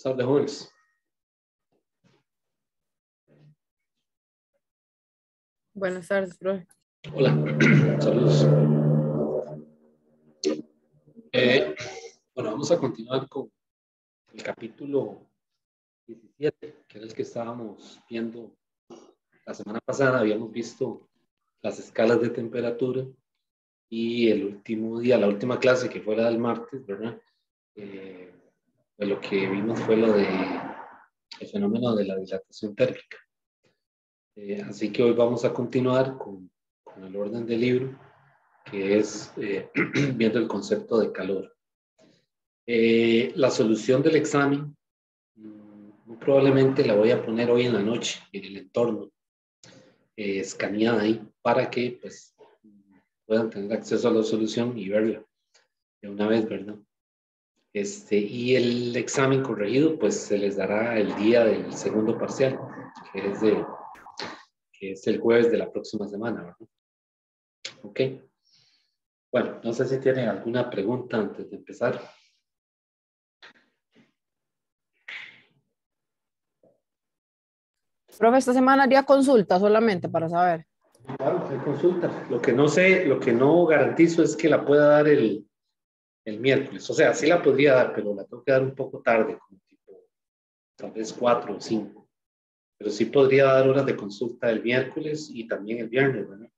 Tardes, jóvenes. Buenas tardes, profe. Hola, saludos. Bueno, vamos a continuar con el capítulo 17, que era el que estábamos viendo la semana pasada. Habíamos visto las escalas de temperatura y el último día, la última clase que fue la del martes, ¿verdad? Pues lo que vimos fue lo de el fenómeno de la dilatación térmica. Así que hoy vamos a continuar con el orden del libro, que es viendo el concepto de calor. La solución del examen muy probablemente la voy a poner hoy en la noche en el entorno, escaneada ahí, para que pues, puedan tener acceso a la solución y verla de una vez, ¿verdad? Y el examen corregido pues se les dará el día del segundo parcial, que es el jueves de la próxima semana, ¿verdad? Ok. Bueno, no sé si tienen alguna pregunta antes de empezar. Profe, esta semana haría consulta solamente para saber. Claro, hay consulta. Lo que no sé, lo que no garantizo es que la pueda dar el miércoles. O sea, sí la podría dar, pero la tengo que dar un poco tarde, como tipo, tal vez 4 o 5. Pero sí podría dar horas de consulta el miércoles y también el viernes, ¿verdad?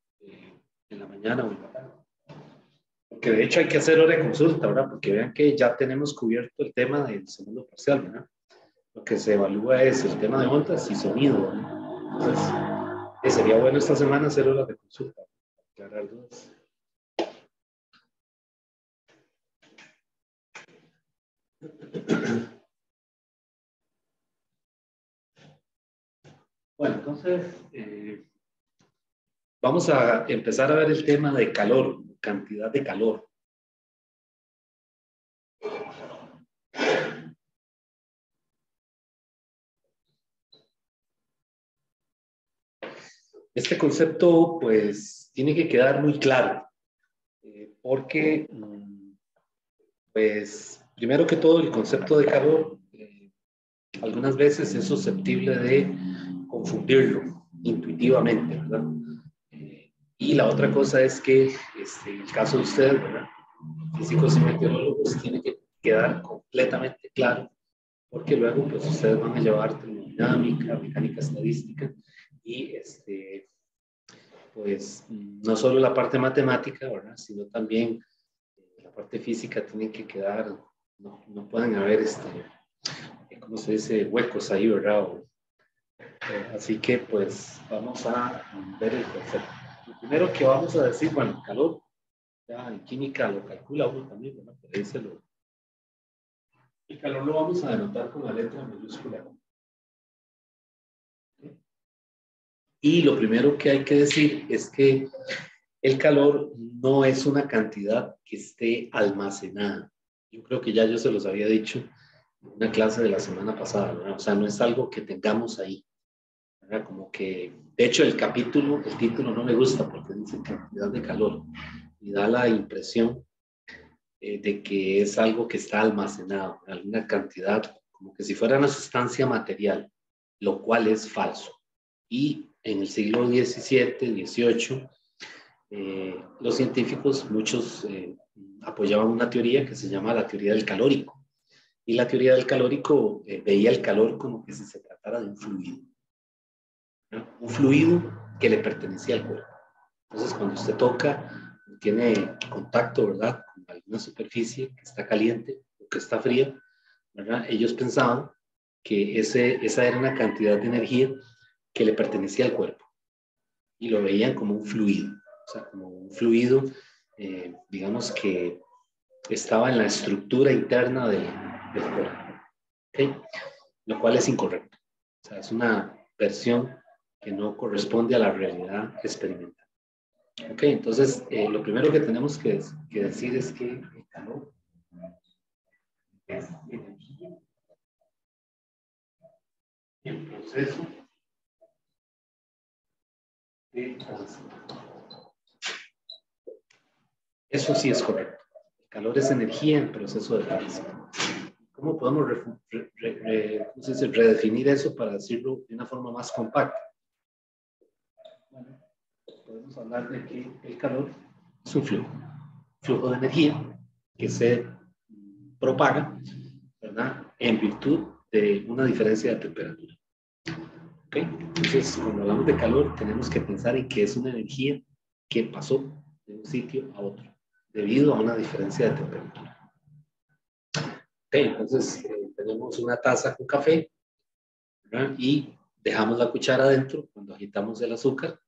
En la mañana o en la tarde. Porque de hecho hay que hacer hora de consulta, ¿verdad? Porque vean que ya tenemos cubierto el tema del segundo parcial, ¿verdad? Lo que se evalúa es el tema de ondas y sonido, ¿verdad? Entonces, sería bueno esta semana hacer horas de consulta, aclarar dudas. Bueno, entonces vamos a empezar a ver el tema de calor, cantidad de calor. Este concepto, pues, tiene que quedar muy claro, porque, pues, primero que todo, el concepto de calor, algunas veces es susceptible de confundirlo intuitivamente, ¿verdad? Y la otra cosa es que, en el caso de ustedes, ¿verdad? Físicos y meteorólogos, tiene que quedar completamente claro, porque luego, pues, ustedes van a llevar termodinámica, mecánica estadística, y pues no solo la parte matemática, ¿verdad? Sino también la parte física tiene que quedar, no pueden haber, ¿cómo se dice? Huecos ahí, ¿verdad? Así que pues vamos a ver el concepto. Lo primero que vamos a decir, bueno, calor, ya en química lo calcula uno también, ¿verdad? Pero el calor lo vamos a denotar con la letra mayúscula. Y lo primero que hay que decir es que el calor no es una cantidad que esté almacenada. Yo creo que ya yo se los había dicho en una clase de la semana pasada, ¿verdad? O sea, no es algo que tengamos ahí, ¿verdad? Como que, de hecho, el título no me gusta porque dice cantidad de calor y da la impresión de que es algo que está almacenado, alguna cantidad, como que si fuera una sustancia material, lo cual es falso. Y en el siglo XVII, XVIII, los científicos, muchos apoyaban una teoría que se llama la teoría del calórico. Y la teoría del calórico veía el calor como que si se tratara de un fluido, ¿no? Un fluido que le pertenecía al cuerpo. Entonces, cuando usted toca, tiene contacto, ¿verdad?, con alguna superficie que está caliente o que está fría, ¿verdad? Ellos pensaban que esa era una cantidad de energía que le pertenecía al cuerpo y lo veían como un fluido, o sea, como un fluido, digamos que estaba en la estructura interna del cuerpo, ¿okay? Lo cual es incorrecto, o sea, es una versión que no corresponde a la realidad experimental. Ok, entonces lo primero que tenemos que decir es que el calor es energía en proceso de calentamiento. Eso sí es correcto. El calor es energía en proceso de calentamiento. ¿cómo podemos ¿cómo se dice? Redefinir eso para decirlo de una forma más compacta? Bueno, podemos hablar de que el calor es un flujo de energía que se propaga, ¿verdad? En virtud de una diferencia de temperatura. ¿Ok? Entonces, cuando hablamos de calor, tenemos que pensar en que es una energía que pasó de un sitio a otro, debido a una diferencia de temperatura. ¿Ok? Entonces, tenemos una taza con café, ¿verdad? Y dejamos la cuchara adentro cuando agitamos el azúcar,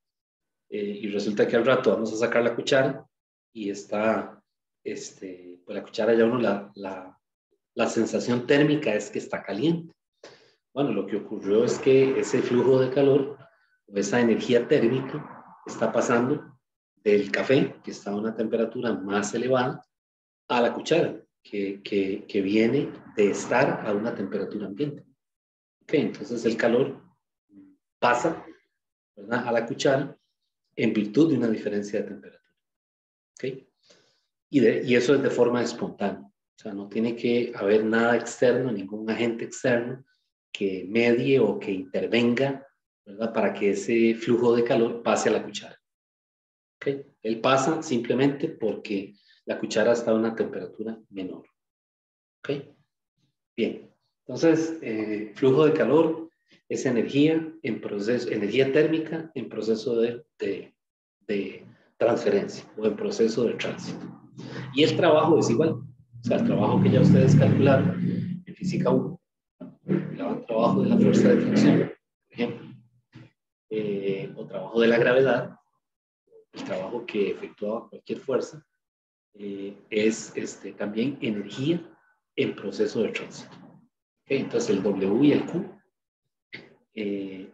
y resulta que al rato vamos a sacar la cuchara y está, pues la cuchara ya uno la sensación térmica es que está caliente. Bueno, lo que ocurrió es que ese flujo de calor o esa energía térmica está pasando del café, que está a una temperatura más elevada, a la cuchara, que viene de estar a una temperatura ambiente. Okay, entonces el calor pasa, ¿verdad?, a la cuchara en virtud de una diferencia de temperatura. ¿Okay? Y eso es de forma espontánea. O sea, no tiene que haber nada externo, ningún agente externo que medie o que intervenga, ¿verdad?, para que ese flujo de calor pase a la cuchara. ¿Okay? Él pasa simplemente porque la cuchara está a una temperatura menor. ¿Okay? Bien. Entonces, flujo de calor es energía en proceso, energía térmica en proceso de transferencia o en proceso de tránsito. Y el trabajo es igual. O sea, el trabajo que ya ustedes calcularon en física 1, el trabajo de la fuerza de fricción, por ejemplo, o trabajo de la gravedad, el trabajo que efectúa cualquier fuerza, es también energía en proceso de tránsito. ¿Okay? Entonces, el W y el Q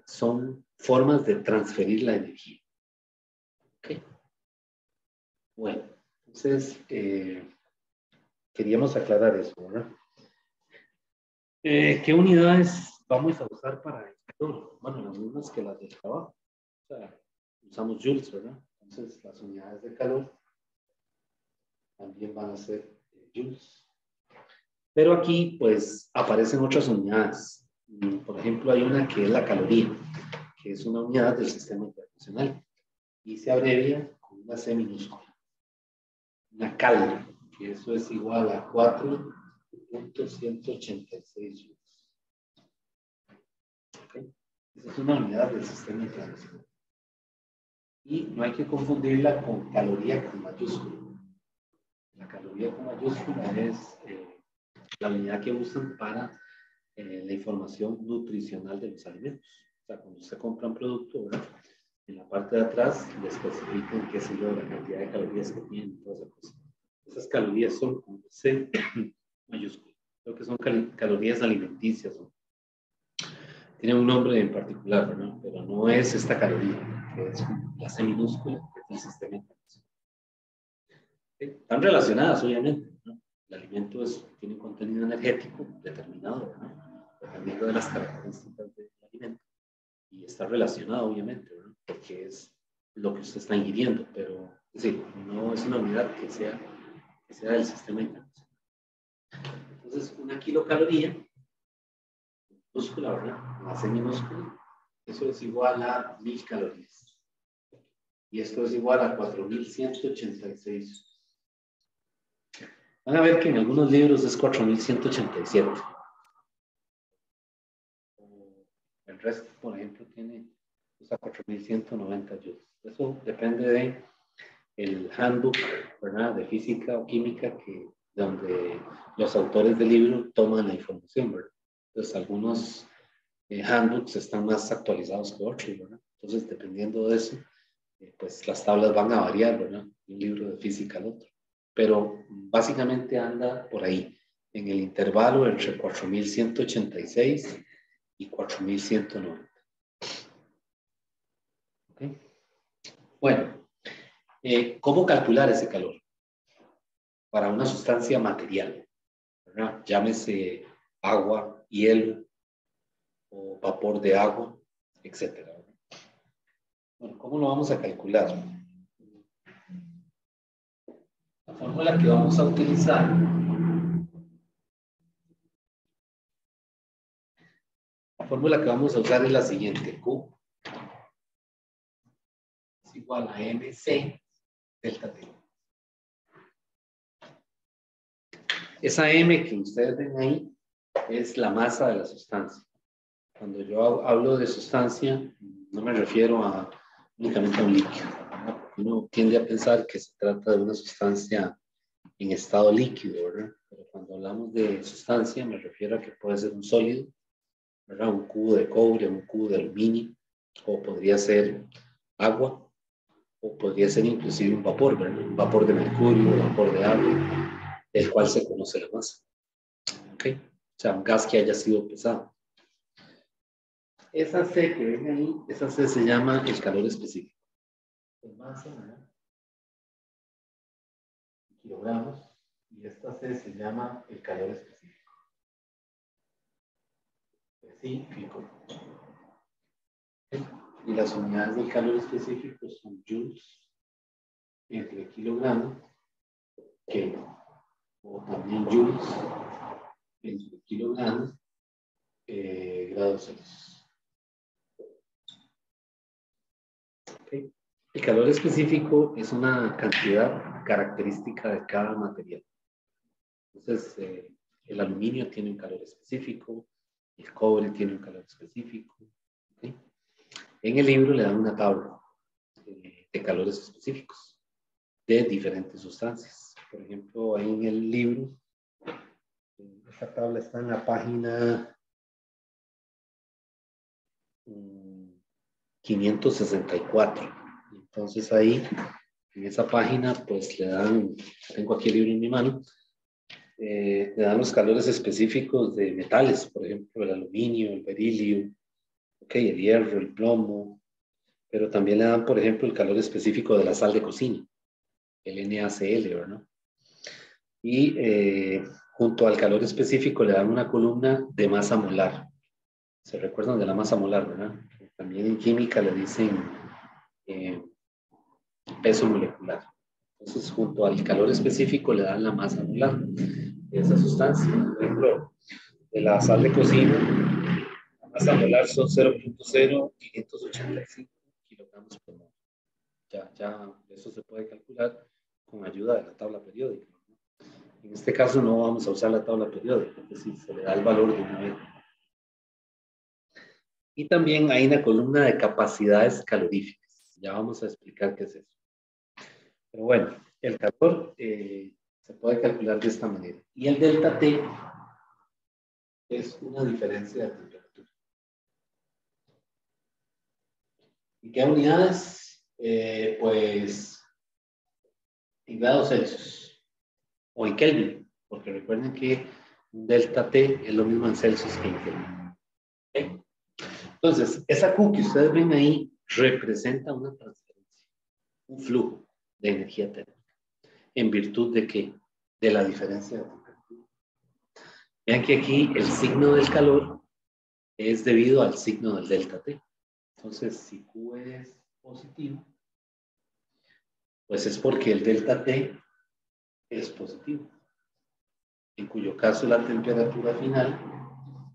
son formas de transferir la energía. ¿Okay? Bueno, entonces, queríamos aclarar eso, ¿verdad? ¿Qué unidades vamos a usar para el calor? Bueno, las mismas que las del trabajo. O sea, usamos joules, ¿verdad? Entonces, las unidades de calor también van a ser joules. Pero aquí, pues, aparecen otras unidades. Por ejemplo, hay una que es la caloría, que es una unidad del sistema internacional y se abrevia con una C minúscula. Una cal, que eso es igual a 4.186 joules. ¿Okay? Esa es una unidad del sistema internacional. Y no hay que confundirla con caloría con mayúscula. La caloría con mayúscula es la unidad que usan para la información nutricional de los alimentos. O sea, cuando usted compra un producto, ¿verdad?, en la parte de atrás le especifican, qué sé yo, la cantidad de calorías que tiene, todas esas cosas. Esas calorías son con C mayúscula. Creo que son calorías alimenticias, ¿no? Tiene un nombre en particular, ¿verdad?, pero no es esta caloría, que es la C minúscula, que es el sistema internacional. Están relacionadas, obviamente, ¿no? El alimento tiene un contenido energético determinado, ¿no?, dependiendo de las características del alimento, y está relacionado, obviamente, ¿no?, porque es lo que usted está ingiriendo, pero es decir, no es una unidad que sea del sistema internacional. Entonces, una kilocaloría, minúscula, ¿verdad?, la C minúscula, eso es igual a 1000 calorías. Y esto es igual a 4186. Van a ver que en algunos libros es 4187. El resto, por ejemplo, usa 4190 joules. Eso depende del handbook, ¿verdad?, de física o química, donde los autores del libro toman la información, ¿verdad? Entonces, algunos handbooks están más actualizados que otros, ¿verdad? Entonces, dependiendo de eso, pues las tablas van a variar, ¿verdad?, de un libro de física al otro. Pero básicamente anda por ahí, en el intervalo entre 4186 y 4190. ¿Okay? Bueno, ¿cómo calcular ese calor para una sustancia material, ¿verdad? Llámese agua, hielo o vapor de agua, etcétera. Bueno, ¿cómo lo vamos a calcular? La fórmula que vamos a utilizar La fórmula que vamos a usar es la siguiente. Q es igual a MC delta T. Esa M que ustedes ven ahí es la masa de la sustancia. Cuando yo hablo de sustancia, no me refiero únicamente a un líquido, ¿verdad? Uno tiende a pensar que se trata de una sustancia en estado líquido, ¿verdad? Pero cuando hablamos de sustancia, me refiero a que puede ser un sólido, ¿verdad? Un cubo de cobre, un cubo de aluminio, o podría ser agua, o podría ser inclusive un vapor, ¿verdad? Un vapor de mercurio, un vapor de agua, del cual se conoce la masa. ¿Ok? O sea, un gas que haya sido pesado. Esa C que ven ahí, esa C se llama el calor específico. Es masa, ¿verdad? Kilogramos. Y esta C se llama el calor específico. Específico. Y las unidades del calor específico son joules entre kilogramos, Kelvin. O también joules entre kilogramos, grados Celsius. Okay. El calor específico es una cantidad característica de cada material. Entonces, el aluminio tiene un calor específico, el cobre tiene un calor específico. ¿Okay? En el libro le dan una tabla de calores específicos de diferentes sustancias. Por ejemplo, ahí en el libro, esta tabla está en la página 564. Entonces ahí, en esa página, pues le dan, tengo aquí el libro en mi mano, le dan los calores específicos de metales, por ejemplo, el aluminio, el berilio, okay, el hierro, el plomo, pero también le dan, por ejemplo, el calor específico de la sal de cocina, el NaCl, ¿verdad? Y junto al calor específico le dan una columna de masa molar. ¿Se recuerdan de la masa molar, verdad? También en química le dicen peso molecular. Entonces, junto al calor específico le dan la masa molar de esa sustancia. Por ejemplo, de la sal de cocina, la masa molar son 0.0585 kilogramos por mol. Ya eso se puede calcular con ayuda de la tabla periódica. En este caso no vamos a usar la tabla periódica, es decir, se le da el valor de una vez. Y también hay una columna de capacidades caloríficas. Ya vamos a explicar qué es eso. Pero bueno, el calor se puede calcular de esta manera. Y el delta T es una diferencia de temperatura. ¿Y qué unidades? Pues en grados Celsius o en Kelvin, porque recuerden que un delta T es lo mismo en Celsius que en Kelvin. ¿Okay? Entonces, esa Q que ustedes ven ahí representa una transferencia, un flujo de energía térmica. ¿En virtud de qué? De la diferencia de temperatura. Vean que aquí el signo del calor es debido al signo del delta T. Entonces, si Q es positivo, pues es porque el delta T es positivo, en cuyo caso la temperatura final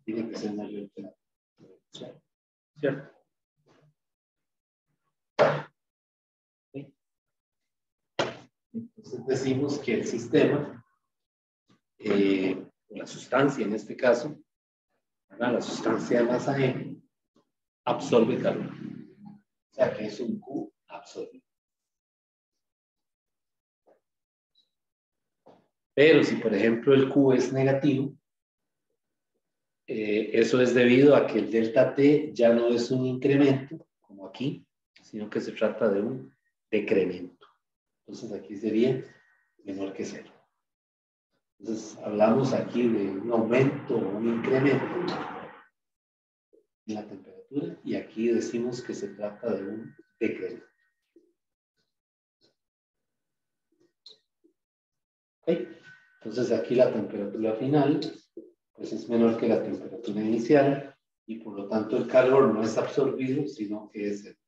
tiene que ser mayor que la temperatura inicial. ¿Cierto? ¿Sí? Entonces decimos que el sistema, o la sustancia en este caso, ¿verdad? La sustancia de masa M, absorbe calor. O sea que es un Q absorbido. Pero si, por ejemplo, el Q es negativo, eso es debido a que el delta T ya no es un incremento, como aquí, sino que se trata de un decremento. Entonces aquí sería menor que cero. Entonces hablamos aquí de un aumento o un incremento en la temperatura y aquí decimos que se trata de un decremento. ¿Okay? Entonces aquí la temperatura final pues es menor que la temperatura inicial y por lo tanto el calor no es absorbido, sino que es cero.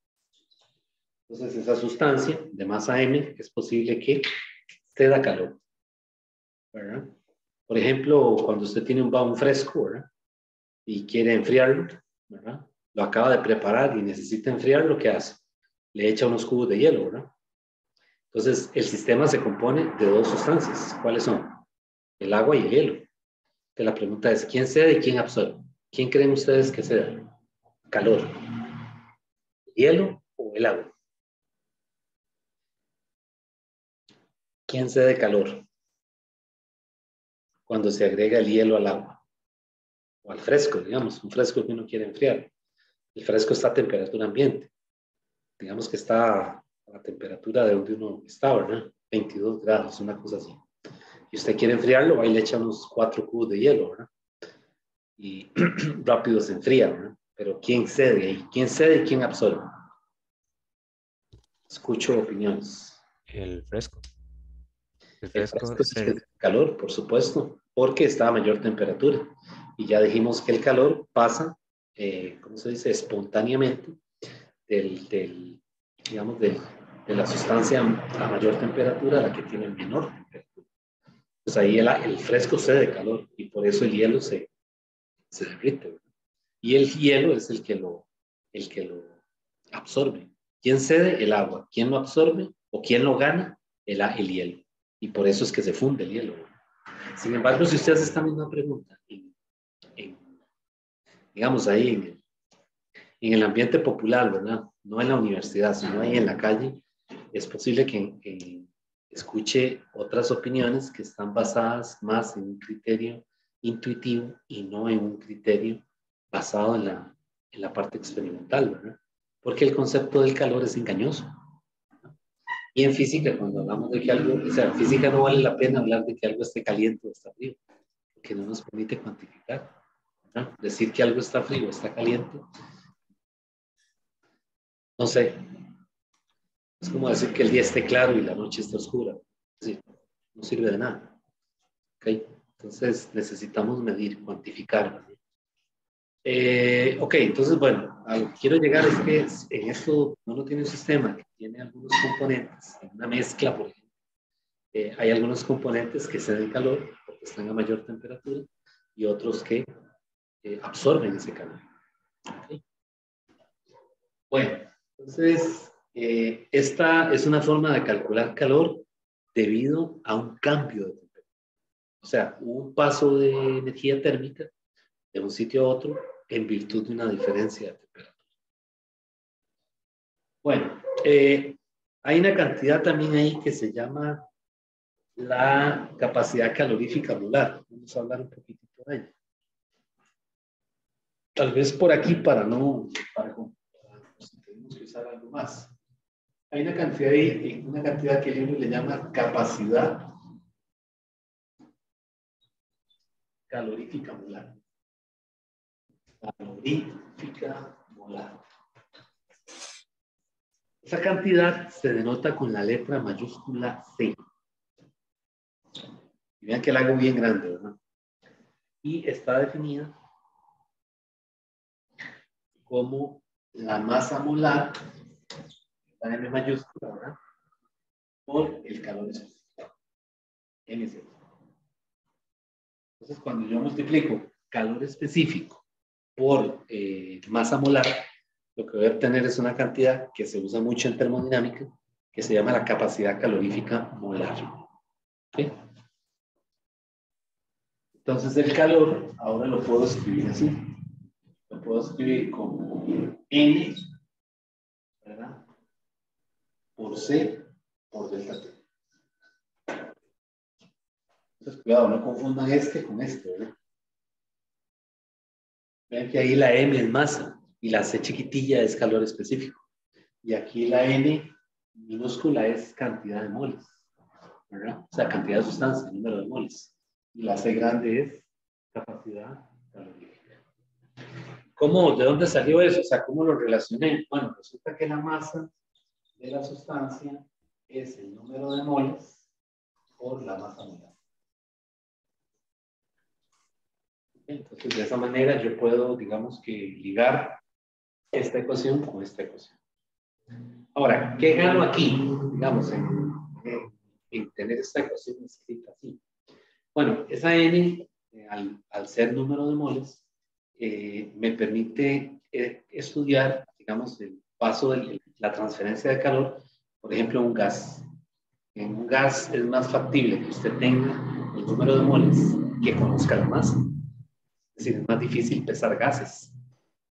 Entonces esa sustancia de masa M es posible que te da calor, ¿verdad? Por ejemplo, cuando usted tiene un baúl fresco, ¿verdad? Y quiere enfriarlo, ¿verdad? Lo acaba de preparar y necesita enfriar, ¿lo que hace? Le echa unos cubos de hielo, ¿verdad? Entonces, el sistema se compone de dos sustancias. ¿Cuáles son? El agua y el hielo. Entonces, la pregunta es, ¿quién cede y quién absorbe? ¿Quién creen ustedes que cede? Calor. ¿El hielo o el agua? ¿Quién cede calor cuando se agrega el hielo al agua? O al fresco, digamos, un fresco que uno quiere enfriar. El fresco está a temperatura ambiente. Digamos que está a la temperatura de donde uno está, ¿verdad? 22 grados, una cosa así. Y usted quiere enfriarlo, ahí le echa unos 4 cubos de hielo, ¿verdad? Y rápido se enfría, ¿verdad? Pero ¿quién cede ahí? ¿Quién cede y quién absorbe? Escucho opiniones. El fresco. El El fresco fresco es se... el calor, por supuesto, porque está a mayor temperatura. Y ya dijimos que el calor pasa, ¿cómo se dice? Espontáneamente digamos, de la sustancia a mayor temperatura a la que tiene menor temperatura. Pues ahí el fresco cede calor y por eso el hielo se derrite, ¿verdad? Y el hielo es el que lo absorbe. ¿Quién cede? El agua. ¿Quién lo absorbe o quién lo gana? El hielo. Y por eso es que se funde el hielo, ¿verdad? Sin embargo, si usted hace esta misma pregunta, en, digamos ahí en el ambiente popular, ¿verdad? No en la universidad, sino ahí en la calle, es posible que escuche otras opiniones que están basadas más en un criterio intuitivo y no en un criterio basado en la parte experimental, ¿verdad? Porque el concepto del calor es engañoso. Y en física, cuando hablamos de que algo, o sea, en física no vale la pena hablar de que algo esté caliente o está frío, porque no nos permite cuantificar, ¿verdad? Decir que algo está frío o está caliente, no sé, es como decir que el día esté claro y la noche está oscura. Sí, no sirve de nada. ¿Okay? Entonces necesitamos medir, cuantificar. Ok, entonces bueno, a lo que quiero llegar es que en esto uno tiene un sistema que tiene algunos componentes, en una mezcla, por ejemplo. Hay algunos componentes que ceden calor porque están a mayor temperatura y otros que absorben ese calor. ¿Okay? Bueno, entonces esta es una forma de calcular calor debido a un cambio de temperatura. O sea, un paso de energía térmica de un sitio a otro en virtud de una diferencia de temperatura. Bueno, hay una cantidad también ahí que se llama la capacidad calorífica molar. Vamos a hablar un poquitito de ella. Tal vez por aquí para si tenemos que usar algo más. Hay una cantidad ahí, una cantidad que el libro le llama capacidad calorífica molar. Calorífica molar. Esa cantidad se denota con la letra mayúscula C. Y vean que la hago bien grande, ¿verdad? Y está definida como la masa molar, la M mayúscula, ¿verdad? Por el calor específico. MC. Entonces, cuando yo multiplico calor específico por masa molar, lo que voy a obtener es una cantidad que se usa mucho en termodinámica, que se llama la capacidad calorífica molar. ¿Sí? Entonces, el calor, ahora lo puedo escribir así. Lo puedo escribir como N, ¿verdad? Por C, por delta T. Entonces, cuidado, no confundan este con este, ¿verdad? Vean que ahí la M es masa y la C chiquitilla es calor específico. Y aquí la N minúscula es cantidad de moles, ¿verdad? O sea, cantidad de sustancia, número de moles. Y la C grande es capacidad calorífica. ¿Cómo? ¿De dónde salió eso? O sea, ¿cómo lo relacioné? Bueno, resulta que la masa de la sustancia es el número de moles por la masa molar. Entonces, de esa manera yo puedo, digamos que, ligar esta ecuación con esta ecuación. Ahora, ¿qué gano aquí? Digamos, en tener esta ecuación escrita así. Bueno, esa n, al ser número de moles, me permite estudiar, digamos, el paso de la transferencia de calor, por ejemplo, en un gas. En un gas es más factible que usted tenga el número de moles que conozca la masa. Es decir, es más difícil pesar gases,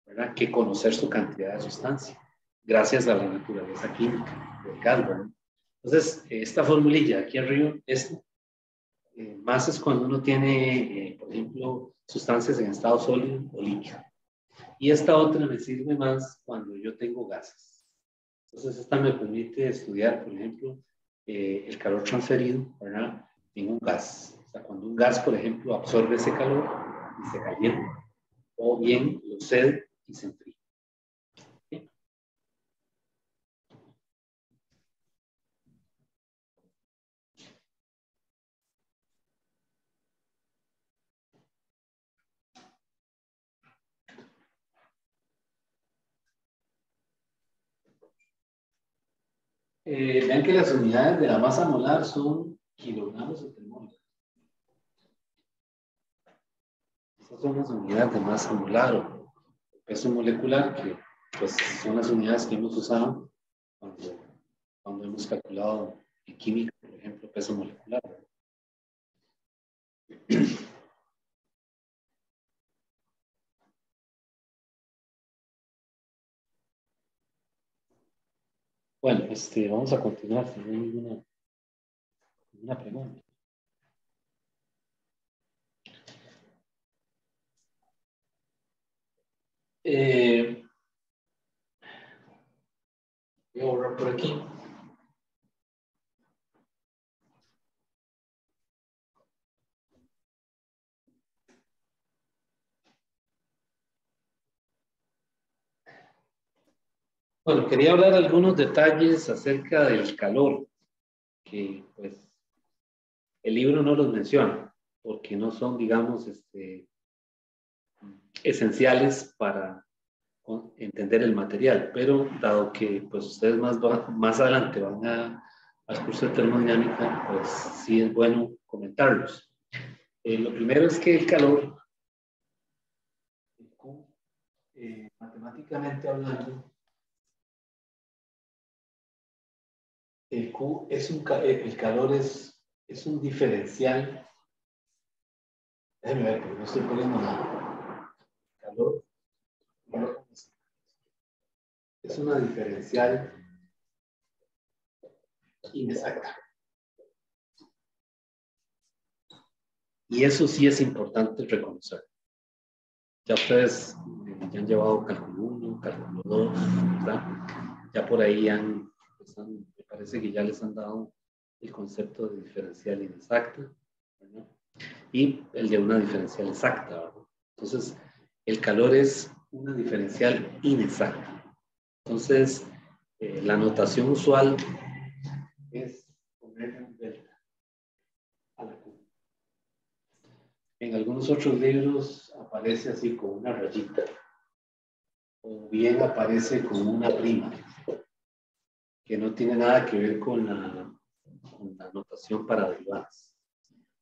¿verdad?, que conocer su cantidad de sustancia, gracias a la naturaleza química del gas, ¿verdad? Entonces, esta formulilla aquí arriba, masa es cuando uno tiene, por ejemplo, sustancias en estado sólido o líquido. Y esta otra me sirve más cuando yo tengo gases. Entonces, esta me permite estudiar, por ejemplo, el calor transferido, ¿verdad?, en un gas. O sea, cuando un gas, por ejemplo, absorbe ese calor y se calienta, o bien lo cede y se enfría. ¿Sí? Vean que las unidades de la masa molar son kilogramos de termómetro. Estas son las unidades de masa molar o peso molecular, que pues son las unidades que hemos usado cuando hemos calculado en química, por ejemplo, peso molecular. Bueno, vamos a continuar. Si no hay ninguna pregunta. Voy a borrar por aquí. Bueno, quería hablar algunos detalles acerca del calor, que pues el libro no los menciona, porque no son, digamos, esenciales para entender el material, pero dado que pues ustedes más adelante van al curso de termodinámica, pues sí es bueno comentarlos. Lo primero es que el calor, matemáticamente hablando, el Q es el calor es un diferencial. Déjenme ver, porque no estoy poniendo nada. Calor es una diferencial inexacta. Y eso sí es importante reconocer. Ya ustedes ya han llevado cálculo 1, cálculo 2, ¿verdad? Ya por ahí me parece que ya les han dado el concepto de diferencial inexacta, ¿verdad?, y el de una diferencial exacta, ¿verdad? Entonces, el calor es una diferencial inexacta. Entonces, la notación usual es ponerle un delta a la Q. En algunos otros libros aparece así con una rayita, o bien aparece con una prima, que no tiene nada que ver con la notación para derivadas.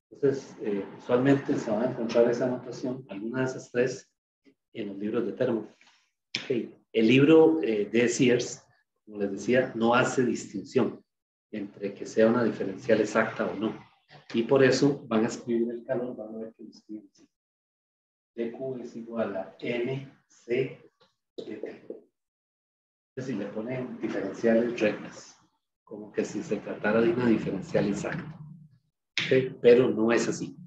Entonces, usualmente se va a encontrar esa notación, alguna de esas tres, en los libros de termo. Okay. El libro de Sears, como les decía, no hace distinción entre que sea una diferencial exacta o no. Y por eso van a escribir el calor, van a ver que lo escriben así. dQ es igual a MC dt. Es decir, le ponen diferenciales rectas, como que si se tratara de una diferencial exacta. Okay. Pero no es así.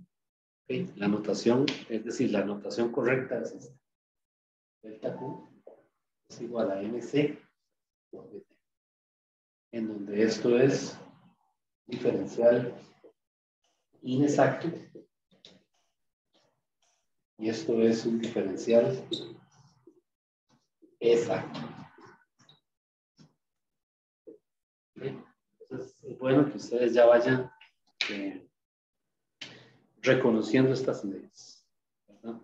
Okay. La notación, es decir, la notación correcta es esta. Delta Q es igual a MC por dt, en donde esto es diferencial inexacto y esto es un diferencial exacto. Entonces es bueno que ustedes ya vayan reconociendo estas ideas, ¿verdad?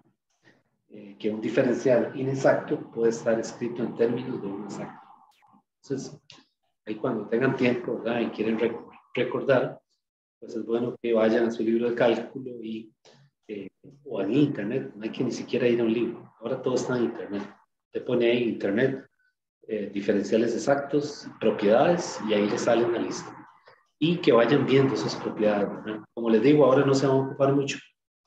Que un diferencial inexacto puede estar escrito en términos de un exacto. Entonces, ahí cuando tengan tiempo, ¿verdad?, y quieren recordar, pues es bueno que vayan a su libro de cálculo o en internet. No hay que ni siquiera ir a un libro. Ahora todo está en Internet. Te pone ahí Internet, diferenciales exactos, propiedades, y ahí le sale una lista. Y que vayan viendo esas propiedades, ¿verdad? Como les digo, ahora no se van a ocupar mucho.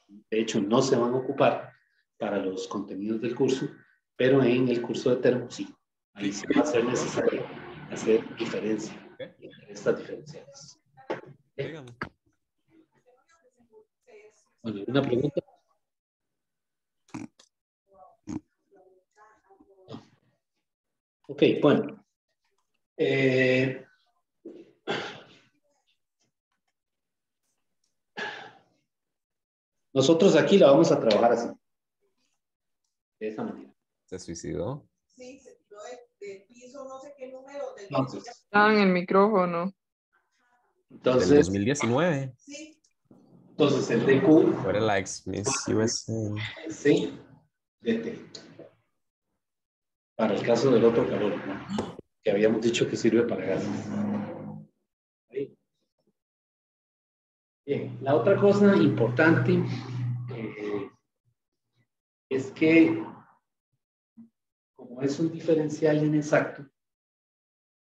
De hecho, no se van a ocupar para los contenidos del curso, pero en el curso de termo sí. Ahí sí va a ser necesario hacer diferencia entre estas diferenciales. Dígame. Bueno, ¿alguna pregunta? Ok, bueno. Nosotros aquí la vamos a trabajar así, de esa manera. ¿Se suicidó? Sí, se tiró del piso, no sé qué número del Entonces, Está en el micrófono. Del entonces, 2019. Sí, entonces el de Q, Fuera la ex Miss USA. C, de T. Para el caso del otro calor, ¿no? Que habíamos dicho que sirve para gases. Ahí. Bien, la otra cosa importante es que como es un diferencial inexacto,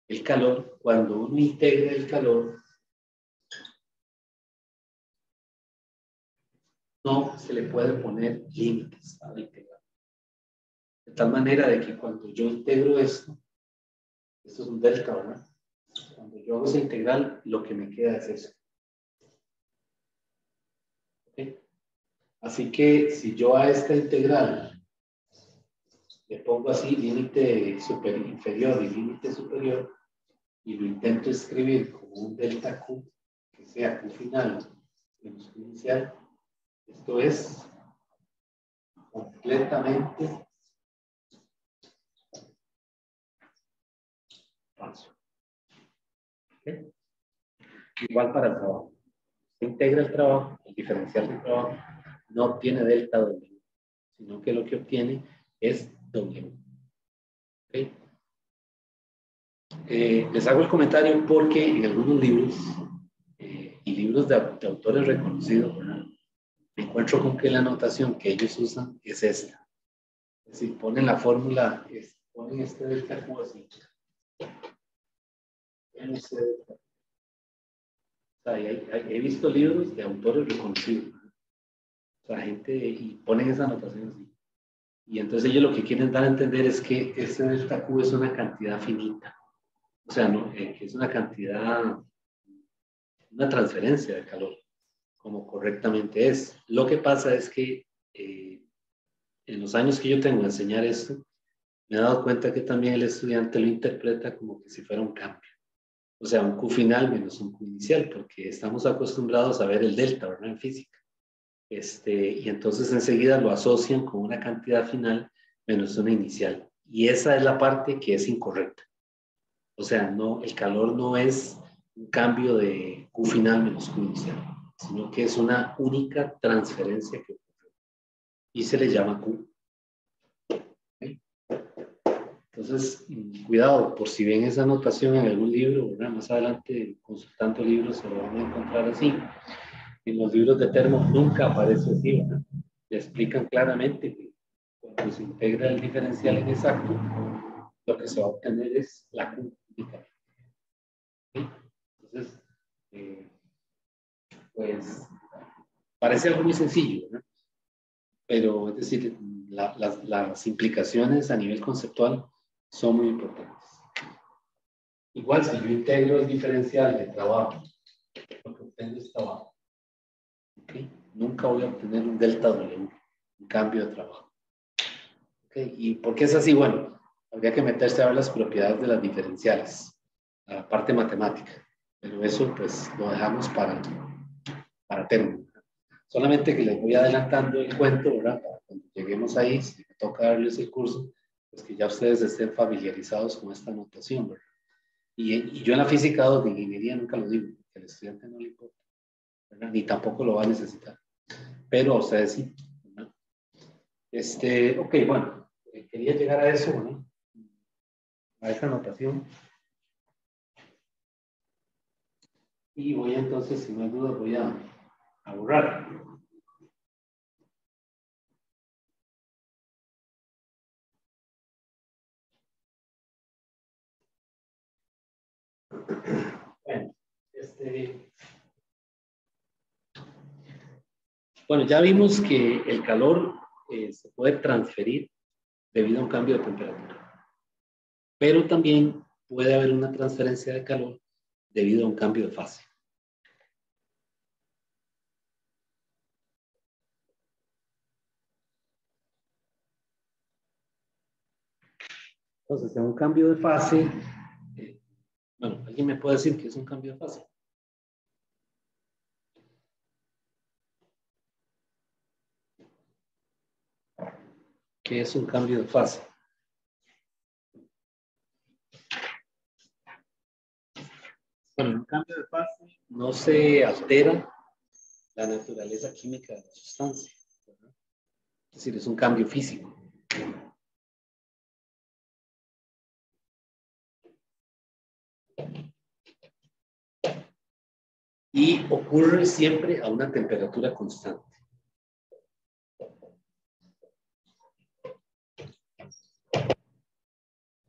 el calor, cuando uno integra el calor, no se le puede poner límites a la integral. De tal manera de que cuando yo integro esto es un delta, ¿verdad? Cuando yo hago esa integral, lo que me queda es eso. ¿Okay? Así que si yo a esta integral le pongo así límite inferior y límite superior y lo intento escribir como un delta Q, que sea Q final menos Q inicial, esto es completamente falso. ¿Okay? Igual para el trabajo. Se integra el trabajo, el diferencial del trabajo no obtiene delta W, sino que lo que obtiene es W. ¿Okay? Les hago el comentario porque en algunos libros y libros de autores reconocidos, ¿verdad? Me encuentro con que la notación que ellos usan es esta. Es decir, ponen la fórmula, ponen este delta Q así. Este delta Q. O sea, he visto libros de autores reconocidos, ¿verdad? O sea, gente, y ponen esa notación así. Y entonces ellos lo que quieren dar a entender es que este delta Q es una cantidad finita. O sea, no, que es una cantidad, una transferencia de calor, como correctamente es. Lo que pasa es que en los años que yo tengo de enseñar esto, me he dado cuenta que también el estudiante lo interpreta como que si fuera un cambio. O sea, un Q final menos un Q inicial, porque estamos acostumbrados a ver el delta, ¿verdad? En física. Y entonces enseguida lo asocian con una cantidad final menos una inicial. Y esa es la parte que es incorrecta. O sea, no, el calor no es un cambio de Q final menos Q inicial, sino que es una única transferencia que ocurre. Y se le llama Q. ¿Okay? Entonces, cuidado, por si ven esa anotación en algún libro, ¿verdad? Más adelante, consultando libros, se lo van a encontrar así. En los libros de termo nunca aparece así, ¿verdad? Le explican claramente que cuando se integra el diferencial inexacto, lo que se va a obtener es la Q única. ¿Sí? Entonces, pues, parece algo muy sencillo, ¿verdad? Pero, es decir, las implicaciones a nivel conceptual son muy importantes. Igual, si yo integro el diferencial de trabajo, lo que obtengo es trabajo. ¿Okay? Nunca voy a obtener un delta W, un cambio de trabajo. ¿Okay? ¿Y por qué es así? Bueno, habría que meterse a ver las propiedades de las diferenciales, la parte matemática. Pero eso, pues, lo dejamos para termo. Solamente que les voy adelantando el cuento, ¿verdad? Para cuando lleguemos ahí, si me toca darles el curso, pues que ya ustedes estén familiarizados con esta notación, ¿verdad? Y yo en la física 2 de ingeniería nunca lo digo, porque al estudiante no le importa, ¿verdad? Ni tampoco lo va a necesitar. Pero a ustedes sí, ¿verdad? Ok, bueno, quería llegar a eso, ¿no? A esa notación. Y voy entonces, si no hay duda, voy a borrar. Bueno, bueno, ya vimos que el calor se puede transferir debido a un cambio de temperatura, pero también puede haber una transferencia de calor debido a un cambio de fase. Entonces, en un cambio de fase, bueno, ¿alguien me puede decir qué es un cambio de fase? ¿Qué es un cambio de fase? Bueno, en un cambio de fase no se altera la naturaleza química de la sustancia, ¿verdad? Es decir, es un cambio físico. Y ocurre siempre a una temperatura constante.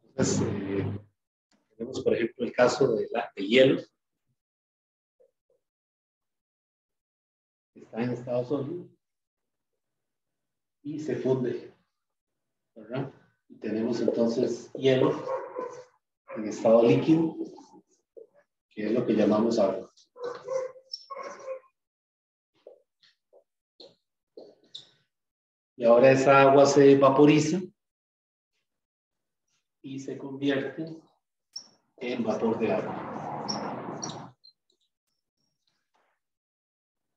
Entonces, tenemos, por ejemplo, el caso de hielo. Está en estado sólido y se funde, ¿verdad? Y tenemos entonces hielo en estado líquido, que es lo que llamamos agua. Y ahora esa agua se vaporiza y se convierte en vapor de agua.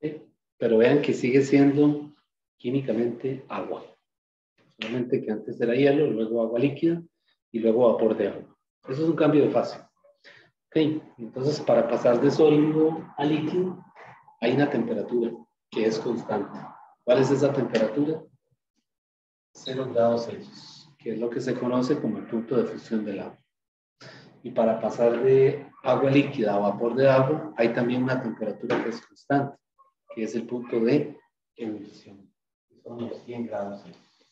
¿Sí? Pero vean que sigue siendo químicamente agua. Solamente que antes era hielo, luego agua líquida y luego vapor de agua. Eso es un cambio de fase. Okay. Entonces, para pasar de sólido a líquido, hay una temperatura que es constante. ¿Cuál es esa temperatura? 0 grados Celsius, que es lo que se conoce como el punto de fusión del agua. Y para pasar de agua líquida a vapor de agua, hay también una temperatura que es constante, que es el punto de ebullición. Son los 100 grados Celsius.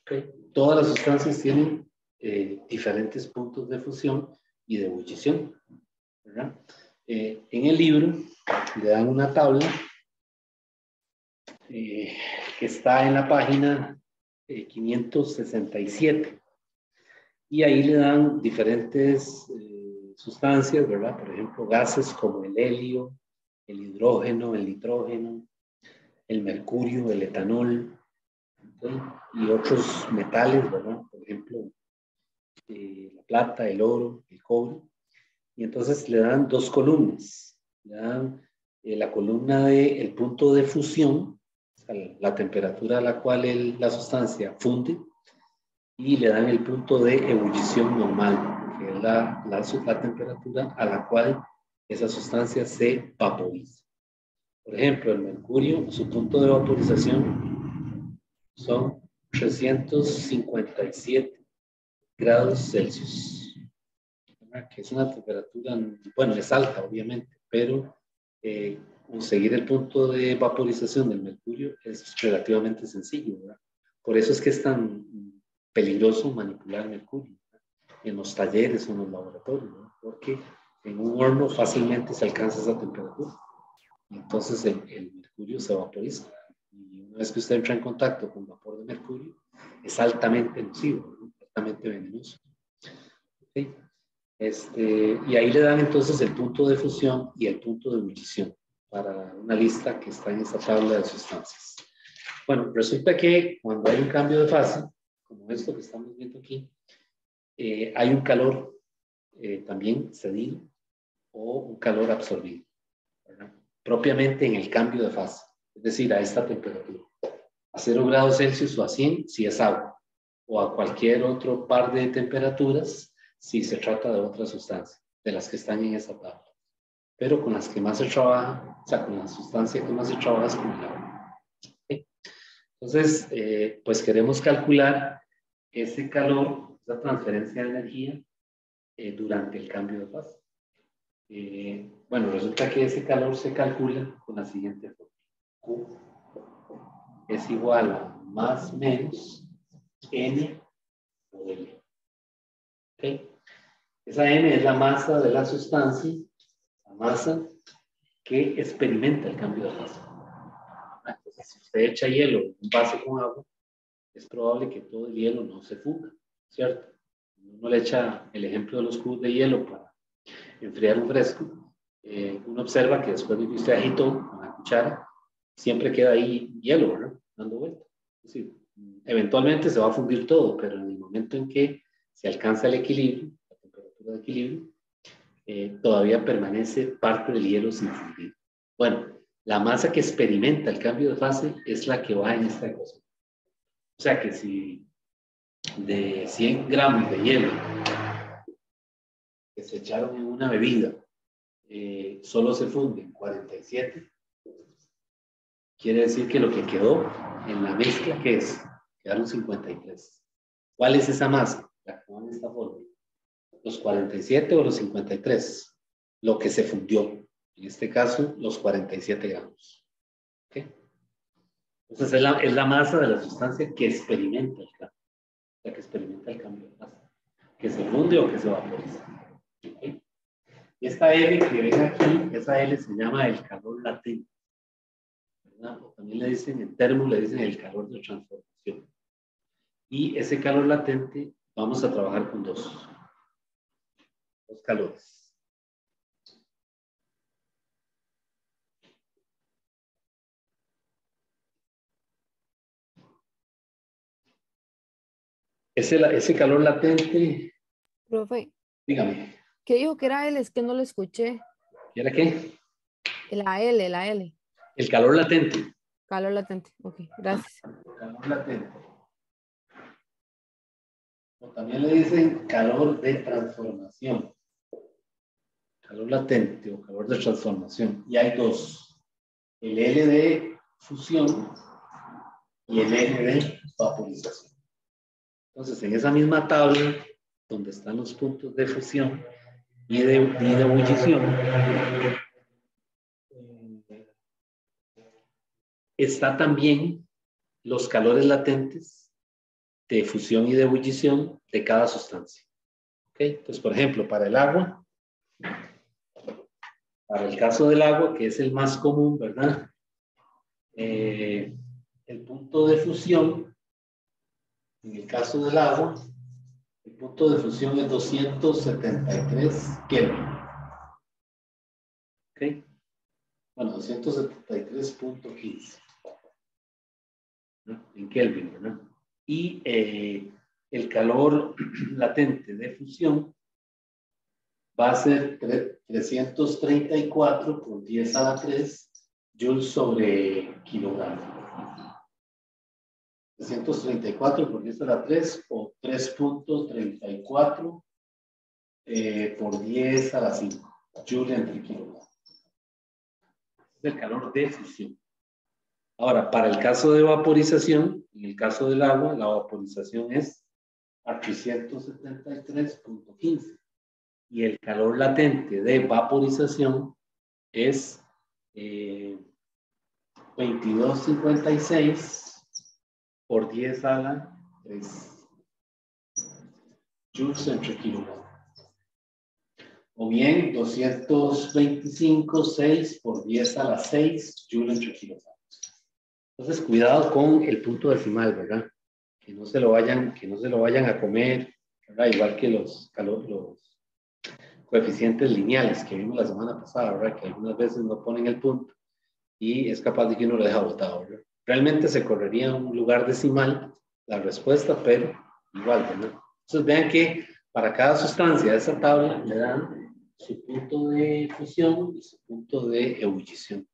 Okay. Todas las sustancias tienen diferentes puntos de fusión y de ebullición, ¿verdad? En el libro le dan una tabla que está en la página 567 y ahí le dan diferentes sustancias, ¿verdad? Por ejemplo, gases como el helio, el hidrógeno, el nitrógeno, el mercurio, el etanol, ¿okay? Y otros metales, ¿verdad? Por ejemplo, la plata, el oro, el cobre. Y entonces le dan dos columnas. Le dan la columna del punto de fusión, o sea, la temperatura a la cual la sustancia funde, y le dan el punto de ebullición normal, que es la temperatura a la cual esa sustancia se vaporiza. Por ejemplo, el mercurio, su punto de vaporización son 357 grados Celsius, que es una temperatura, bueno, es alta obviamente, pero conseguir el punto de vaporización del mercurio es relativamente sencillo, ¿verdad? Por eso es que es tan peligroso manipular mercurio, ¿verdad? En los talleres o en los laboratorios, ¿verdad? Porque en un horno fácilmente se alcanza esa temperatura. Y entonces el mercurio se vaporiza. Y una vez que usted entra en contacto con vapor de mercurio, es altamente nocivo, ¿no? Altamente venenoso. ¿Okay? Y ahí le dan entonces el punto de fusión y el punto de ebullición para una lista que está en esta tabla de sustancias. Bueno, resulta que cuando hay un cambio de fase, como esto que estamos viendo aquí, hay un calor también cedido o un calor absorbido, ¿verdad? Propiamente en el cambio de fase, es decir, a esta temperatura. A 0 grados Celsius o a 100 si es agua, o a cualquier otro par de temperaturas si se trata de otra sustancia, de las que están en esta tabla. Pero con las que más se trabaja, o sea, con la sustancia que más se trabaja es con el agua. ¿Okay? Entonces, pues queremos calcular ese calor, esa transferencia de energía durante el cambio de fase. Bueno, resulta que ese calor se calcula con la siguiente forma. Q es igual a más menos N por L. ¿Okay? Esa M es la masa de la sustancia, la masa que experimenta el cambio de fase. Entonces, si usted echa hielo en un vaso con agua, es probable que todo el hielo no se funda, ¿cierto? Uno le echa el ejemplo de los cubos de hielo para enfriar un fresco. Uno observa que después de que usted agitó con la cuchara, siempre queda ahí hielo, ¿verdad? Dando vuelta. Es decir, eventualmente se va a fundir todo, pero en el momento en que se alcanza el equilibrio, la temperatura de equilibrio, todavía permanece parte del hielo sin fundir. Bueno, la masa que experimenta el cambio de fase es la que va en esta ecuación. O sea que si de 100 gramos de hielo que se echaron en una bebida, solo se funden 47, quiere decir que lo que quedó en la mezcla, ¿qué es? Quedaron 53. ¿Cuál es esa masa? La que va en esta forma. ¿Los 47 o los 53? Lo que se fundió. En este caso, los 47 gramos. ¿Okay? Entonces, es la masa de la sustancia que experimenta el cambio. La que experimenta el cambio de masa. Que se funde o que se vaporiza. ¿Okay? Y esta L que ven aquí, esa L se llama el calor latente. ¿Verdad? O también le dicen, en términos, le dicen el calor de transformación. Y ese calor latente, vamos a trabajar con dos calores. Ese calor latente, Profe, dígame, ¿qué dijo que era L? Es que no lo escuché. ¿y era qué? La L, la L. El calor latente. Calor latente. Ok, gracias. El calor latente. O también le dicen calor de transformación. Calor latente o calor de transformación. Y hay dos. El L de fusión y el L de vaporización. Entonces, en esa misma tabla, donde están los puntos de fusión y de ebullición, está también los calores latentes de fusión y de ebullición de cada sustancia. ¿Okay? Entonces, por ejemplo, para el agua, para el caso del agua, que es el más común, ¿verdad? El punto de fusión, en el caso del agua, el punto de fusión es 273 Kelvin. ¿Ok? Bueno, 273.15. ¿No? En Kelvin, ¿verdad? Y el calor latente de fusión va a ser 334 por 10 a la 3 joules sobre kilogramo. 334 por 10 a la 3 o 3.34 por 10 a la 5 joules entre kilogramo. Es el calor de fusión. Ahora, para el caso de vaporización, en el caso del agua, la vaporización es a 373.15. Y el calor latente de vaporización es 22.56 por 10 a la 3 joules entre kilogramo. O bien 225.6 por 10 a la 6 joules entre kilogramo. Entonces, cuidado con el punto decimal, ¿verdad? Que no se lo vayan a comer, ¿verdad? Igual que los coeficientes lineales que vimos la semana pasada, ¿verdad? Que algunas veces no ponen el punto y es capaz de que uno lo deja botado, ¿verdad? Realmente se correría en un lugar decimal la respuesta, pero igual, ¿verdad? Entonces vean que para cada sustancia de esa tabla le dan su punto de fusión y su punto de ebullición.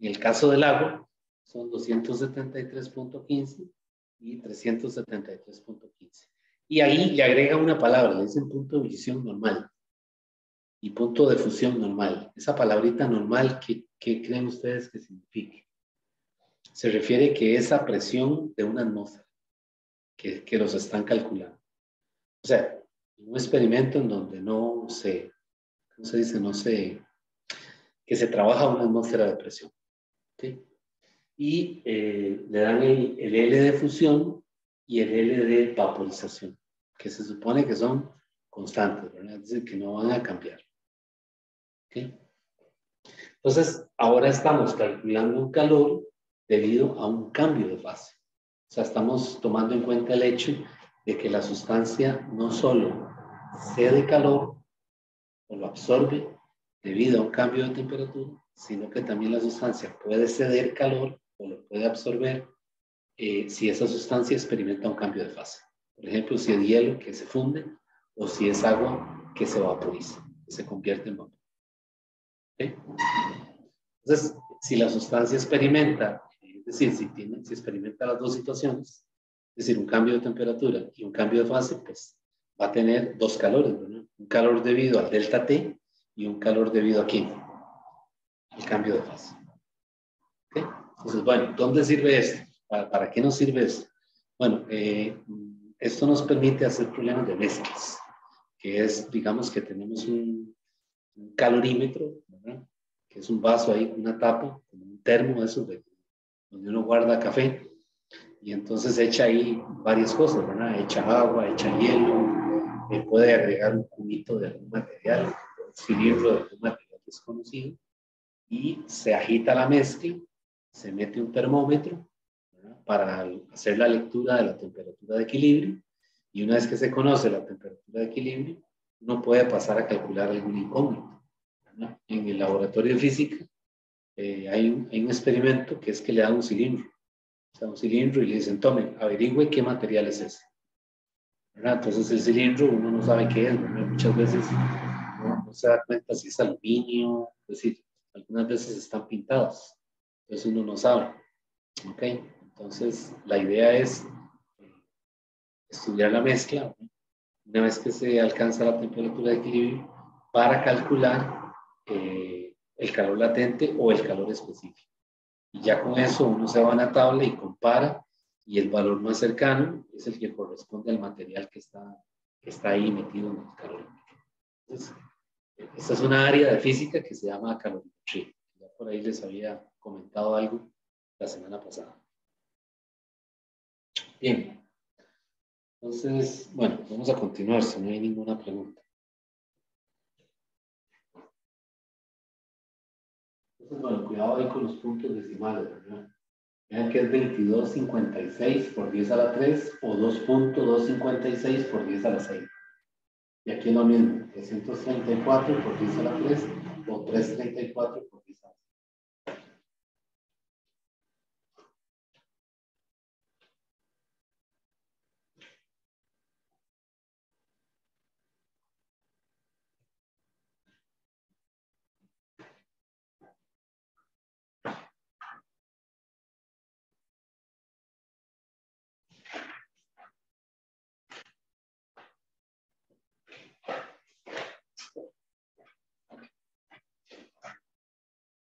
En el caso del agua son 273.15 y 373.15. Y ahí le agrega una palabra, le dicen punto de ebullición normal y punto de fusión normal. Esa palabrita normal, ¿qué creen ustedes que significa? Se refiere que esa presión de una atmósfera que los están calculando. O sea, un experimento en donde no se, ¿cómo se dice? No se, que se trabaja una atmósfera de presión. ¿Okay? Y le dan el L de fusión y el L de vaporización, que se supone que son constantes, ¿verdad? Es decir, que no van a cambiar. ¿Okay? Entonces, ahora estamos calculando un calor debido a un cambio de fase. O sea, estamos tomando en cuenta el hecho de que la sustancia no solo cede calor o lo absorbe debido a un cambio de temperatura, sino que también la sustancia puede ceder calor o lo puede absorber si esa sustancia experimenta un cambio de fase. Por ejemplo, si es hielo que se funde o si es agua que se vaporiza, que se convierte en vapor. ¿Okay? Entonces, si la sustancia experimenta, es decir, si experimenta las dos situaciones, es decir, un cambio de temperatura y un cambio de fase, pues va a tener dos calores, ¿verdad? Un calor debido al delta T y un calor debido a ¿qué? El cambio de fase. ¿Okay? Entonces, bueno, ¿dónde sirve esto? ¿Para qué nos sirve esto? Bueno, esto nos permite hacer problemas de mezclas, que es, digamos que tenemos un calorímetro, ¿verdad? Que es un vaso ahí, una tapa, como un termo, eso de donde uno guarda café, y entonces echa ahí varias cosas, ¿verdad? Echa agua, echa hielo, puede agregar un cubito de algún material, un cilindro de algún material desconocido, y se agita la mezcla, se mete un termómetro, ¿verdad? Para hacer la lectura de la temperatura de equilibrio, y una vez que se conoce la temperatura de equilibrio, uno puede pasar a calcular algún incógnito, ¿verdad? En el laboratorio de física hay un experimento que es que le dan un cilindro, o sea, un cilindro, y le dicen, tome, averigüe qué material es ese, ¿verdad? Entonces el cilindro uno no sabe qué es, ¿verdad? Muchas veces no se da cuenta si es aluminio, es decir, algunas veces están pintados, entonces uno no sabe, ¿ok? Entonces la idea es estudiar la mezcla, ¿verdad? Una vez que se alcanza la temperatura de equilibrio para calcular el calor latente o el calor específico. Y ya con eso uno se va a una tabla y compara, y el valor más cercano es el que corresponde al material que está ahí metido en el calorímetro. Entonces, esta es una área de física que se llama calorimetría. Ya por ahí les había comentado algo la semana pasada. Bien. Entonces, bueno, vamos a continuar si no hay ninguna pregunta. Entonces, bueno, cuidado ahí con los puntos decimales, ¿verdad? Vean que es 22.56 por 10 a la 3 o 2.256 por 10 a la 6. Y aquí es lo mismo, 334 por 10 a la 3 o 334 por 10 a la 6.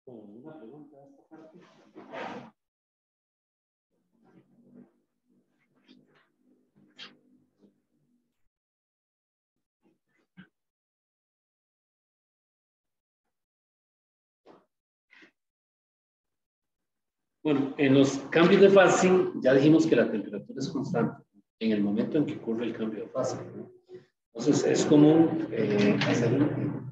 ¿Una pregunta de esta parte? Bueno, en los cambios de fase ya dijimos que la temperatura es constante en el momento en que ocurre el cambio de fase, ¿no? Entonces es común hacer la temperatura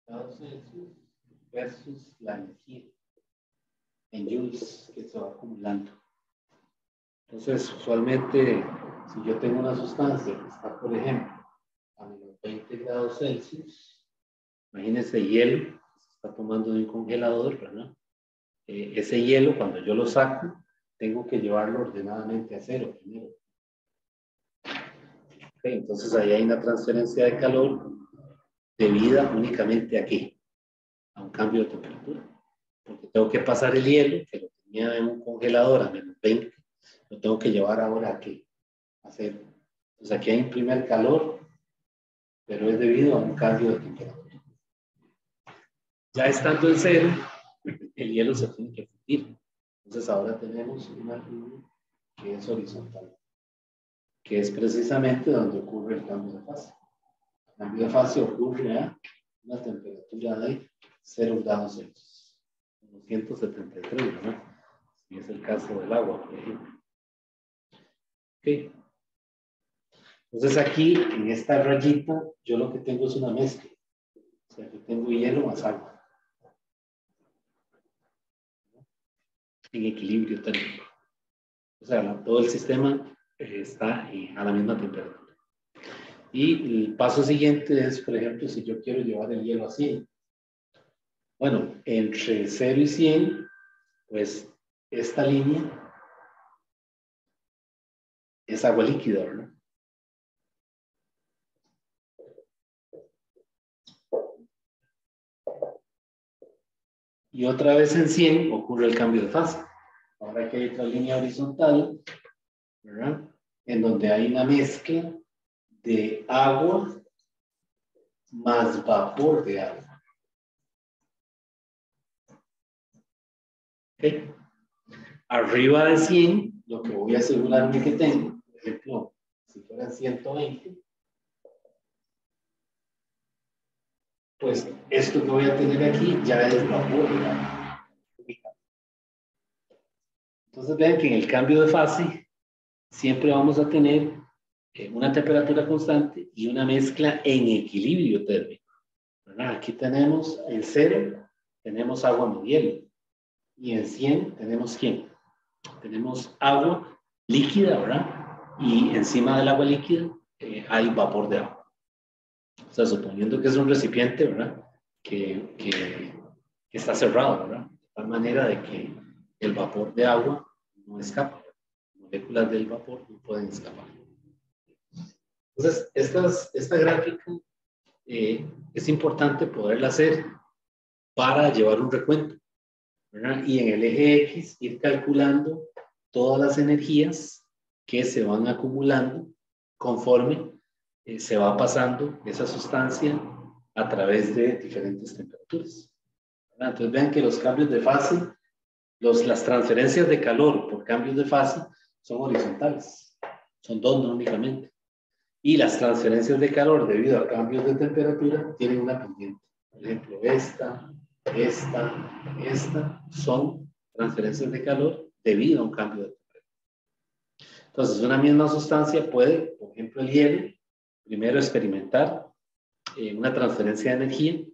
grados Celsius versus la energía en joules que se va acumulando. Entonces, usualmente, si yo tengo una sustancia que está, por ejemplo, a menos 20 grados Celsius, imagínense hielo que se está tomando de un congelador, ¿verdad? Ese hielo, cuando yo lo saco, tengo que llevarlo ordenadamente a cero primero. Okay, entonces, ahí hay una transferencia de calor debida únicamente a ¿qué? A un cambio de temperatura. Porque tengo que pasar el hielo, que lo tenía en un congelador a menos 20, lo tengo que llevar ahora a ¿qué? A cero. Entonces, aquí hay un primer calor, pero es debido a un cambio de temperatura. Ya estando en cero, el hielo se tiene que fundir. Entonces ahora tenemos una línea que es horizontal, que es precisamente donde ocurre el cambio de fase. El cambio de fase ocurre a una temperatura de 0 grados Celsius, 273, ¿verdad? Y es el caso del agua, por ejemplo. Ok. Entonces aquí, en esta rayita, yo lo que tengo es una mezcla. O sea, yo tengo hielo más agua. En equilibrio térmico. O sea, todo el sistema está a la misma temperatura. Y el paso siguiente es, por ejemplo, si yo quiero llevar el hielo a 100. Bueno, entre 0 y 100, pues esta línea es agua líquida, ¿verdad? Y otra vez en 100 ocurre el cambio de fase. Ahora que hay otra línea horizontal, ¿verdad? En donde hay una mezcla de agua más vapor de agua. ¿Okay? Arriba de 100, lo que voy a asegurarme que tengo, por ejemplo, si fueran 120, pues esto que voy a tener aquí ya es vapor de agua. Entonces vean que en el cambio de fase siempre vamos a tener una temperatura constante y una mezcla en equilibrio térmico. ¿Verdad? Aquí tenemos en 0, tenemos agua más hielo. Y en 100 tenemos ¿quién? Tenemos agua líquida, ¿verdad? Y encima del agua líquida hay vapor de agua. O sea, suponiendo que es un recipiente, ¿verdad? Que está cerrado, ¿verdad? De tal manera de que el vapor de agua no escapa. Las moléculas del vapor no pueden escapar. Entonces, esta gráfica es importante poderla hacer para llevar un recuento, ¿verdad? Y en el eje X ir calculando todas las energías que se van acumulando conforme se va pasando esa sustancia a través de diferentes temperaturas, ¿verdad? Entonces vean que los cambios de fase, las transferencias de calor por cambios de fase son horizontales, son dos no únicamente. Y las transferencias de calor debido a cambios de temperatura tienen una pendiente. Por ejemplo, esta son transferencias de calor debido a un cambio de temperatura. Entonces, una misma sustancia puede, por ejemplo, el hielo, primero experimentar una transferencia de energía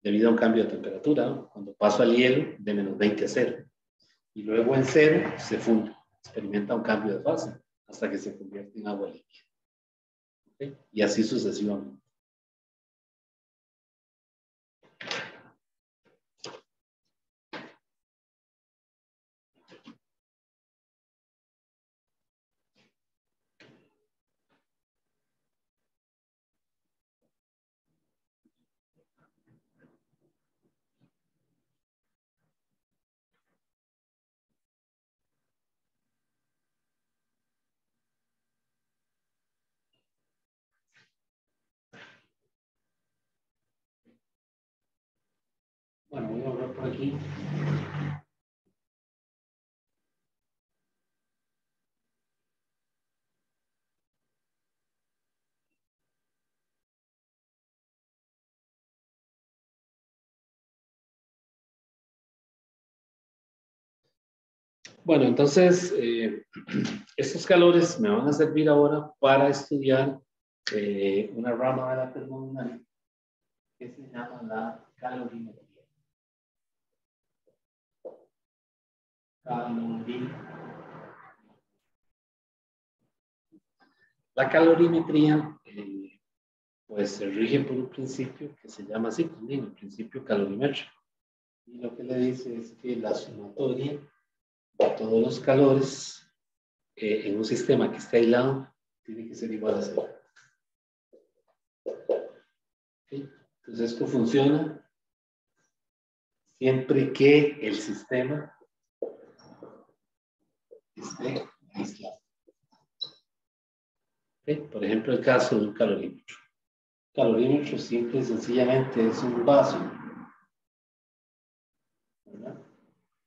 debido a un cambio de temperatura, ¿no? Cuando paso al hielo de menos 20 a 0. Y luego en 0 se funde, experimenta un cambio de fase hasta que se convierte en agua líquida. ¿Okay? Y así sucesivamente. Bueno, voy a hablar por aquí. Bueno, entonces, estos calores me van a servir ahora para estudiar una rama de la termodinámica que se llama la calorimetría. La calorimetría pues se rige por un principio que se llama así también, el principio calorimétrico. Y lo que le dice es que la sumatoria de todos los calores en un sistema que esté aislado tiene que ser igual a 0. ¿Okay? Entonces esto funciona siempre que el sistema esté aislado. ¿Okay? Por ejemplo, el caso de un calorímetro. Un calorímetro simple y sencillamente es un vaso, ¿verdad?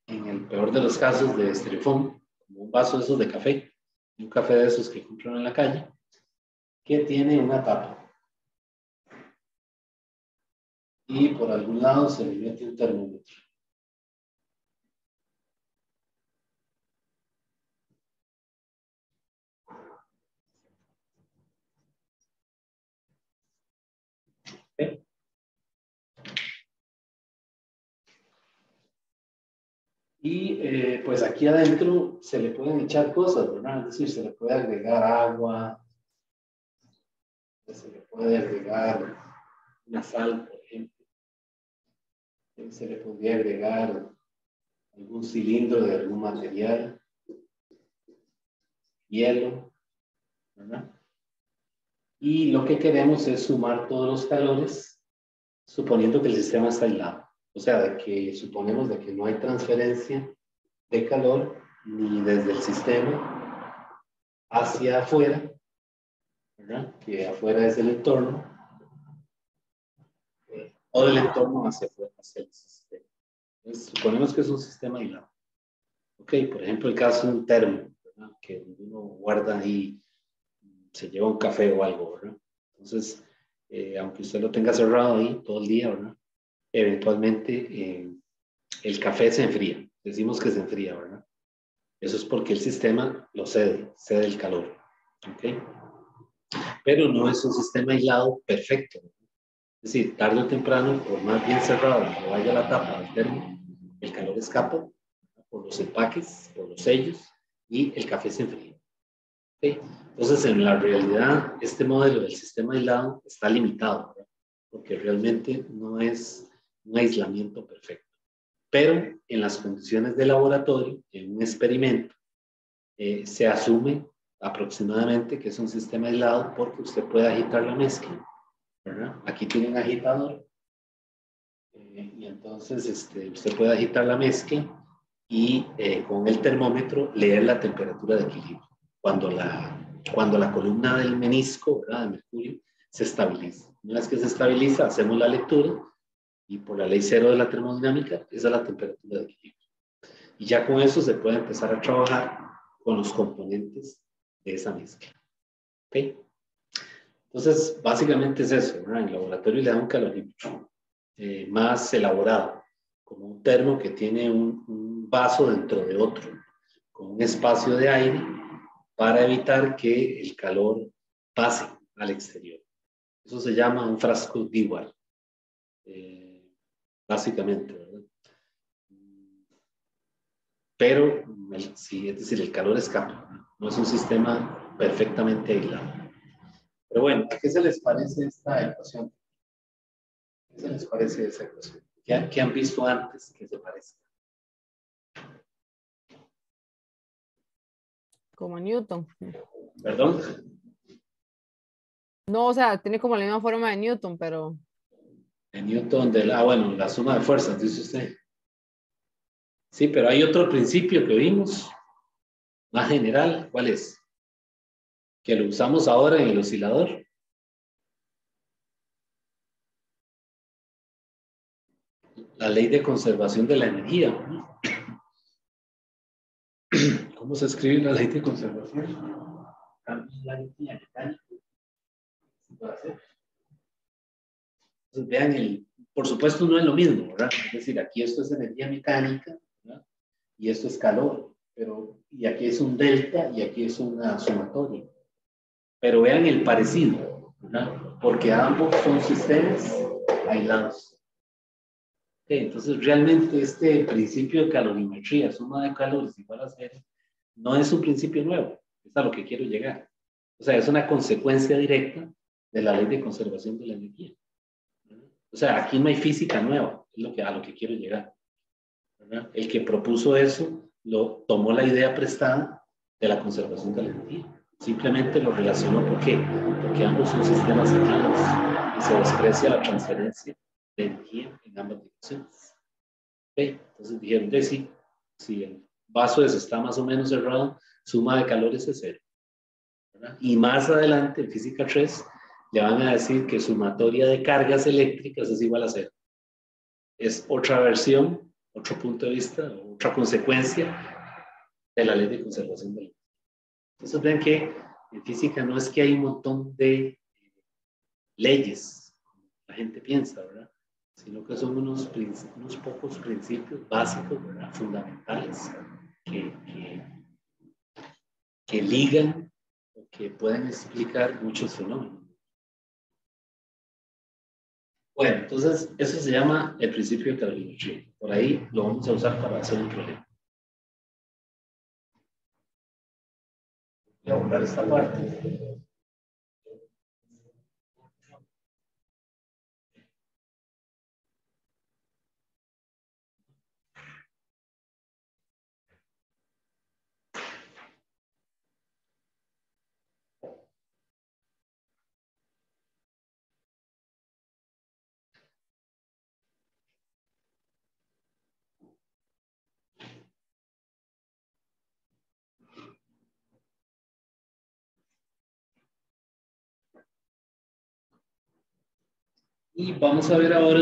En el peor de los casos de estereofón, como un vaso de esos de café, un café de esos que compran en la calle, que tiene una tapa. Y por algún lado se le mete un termómetro. Y pues aquí adentro se le pueden echar cosas, ¿verdad? Es decir, se le puede agregar agua, se le puede agregar una sal, por ejemplo. Se le podría agregar algún cilindro de algún material, hielo, ¿verdad? Y lo que queremos es sumar todos los calores, suponiendo que el sistema está aislado. O sea, de que suponemos de que no hay transferencia de calor ni desde el sistema hacia afuera, ¿verdad? Que afuera es el entorno, o del entorno hacia afuera, hacia el sistema. Entonces, suponemos que es un sistema aislado. Ok, por ejemplo, el caso de un termo, ¿verdad? Que uno guarda ahí, se lleva un café o algo, ¿verdad? Entonces, aunque usted lo tenga cerrado ahí todo el día, ¿verdad? Eventualmente el café se enfría. Decimos que se enfría, ¿verdad? Eso es porque el sistema lo cede el calor. ¿Ok? Pero no es un sistema aislado perfecto. Es decir, tarde o temprano, por más bien cerrado que vaya la tapa del termo, el calor escapa por los empaques, por los sellos, y el café se enfría. ¿Okay? Entonces, en la realidad, este modelo del sistema aislado está limitado, ¿verdad? Porque realmente no es un aislamiento perfecto. Pero en las condiciones de laboratorio, en un experimento, se asume aproximadamente que es un sistema aislado porque usted puede agitar la mezcla, ¿verdad? Aquí tiene un agitador y entonces usted puede agitar la mezcla y con el termómetro leer la temperatura de equilibrio. Cuando la columna del menisco, ¿verdad? De mercurio, se estabiliza. Una vez que se estabiliza, hacemos la lectura y por la ley cero de la termodinámica, esa es la temperatura de equilibrio. Y ya con eso se puede empezar a trabajar con los componentes de esa mezcla. ¿Ok? Entonces, básicamente es eso, ¿verdad? En el laboratorio le da un calorímetro más elaborado, como un termo que tiene un vaso dentro de otro, con un espacio de aire para evitar que el calor pase al exterior. Eso se llama un frasco Dewar, básicamente, ¿verdad? Pero, sí, es decir, el calor escapa, no es un sistema perfectamente aislado. Pero bueno, ¿a qué se les parece esta ecuación? ¿Qué se les parece esa ecuación? ¿Qué han visto antes que se parezca? Como Newton. ¿Perdón? No, o sea, tiene como la misma forma de Newton, pero En Newton bueno, la suma de fuerzas, dice usted. Sí, pero hay otro principio que vimos, más general, ¿cuál es? Que lo usamos ahora en el oscilador. La ley de conservación de la energía, ¿no? ¿Cómo se escribe la ley de conservación? Cambia la energía mecánica. Entonces, vean, por supuesto no es lo mismo, ¿verdad? Es decir, aquí esto es energía mecánica, ¿verdad? Y esto es calor, y aquí es un delta y aquí es una sumatoria. Pero vean el parecido, ¿verdad? Porque ambos son sistemas aislados. Okay, entonces, realmente este principio de calorimetría, suma de calores igual a cero, no es un principio nuevo, es a lo que quiero llegar. O sea, es una consecuencia directa de la ley de conservación de la energía. O sea, aquí no hay física nueva, es a lo que quiero llegar, ¿verdad? El que propuso eso tomó la idea prestada de la conservación de la energía. Simplemente lo relacionó porque ambos son sistemas aislados y se desprecia la transferencia de energía en ambas direcciones. Okay. Entonces dijeron, si el vaso está más o menos cerrado, suma de calores es cero, ¿verdad? Y más adelante, en física 3, le van a decir que sumatoria de cargas eléctricas es igual a cero. Es otra versión, otro punto de vista, otra consecuencia de la ley de conservación de la energía. Entonces ven que en física no es que hay un montón de leyes, como la gente piensa, ¿verdad? Sino que son unos pocos principios básicos, ¿verdad? Fundamentales, que ligan o que pueden explicar muchos fenómenos. Bueno, entonces eso se llama el principio de calorimetría. Por ahí lo vamos a usar para hacer un problema. Voy a borrar esta parte. Y vamos a ver ahora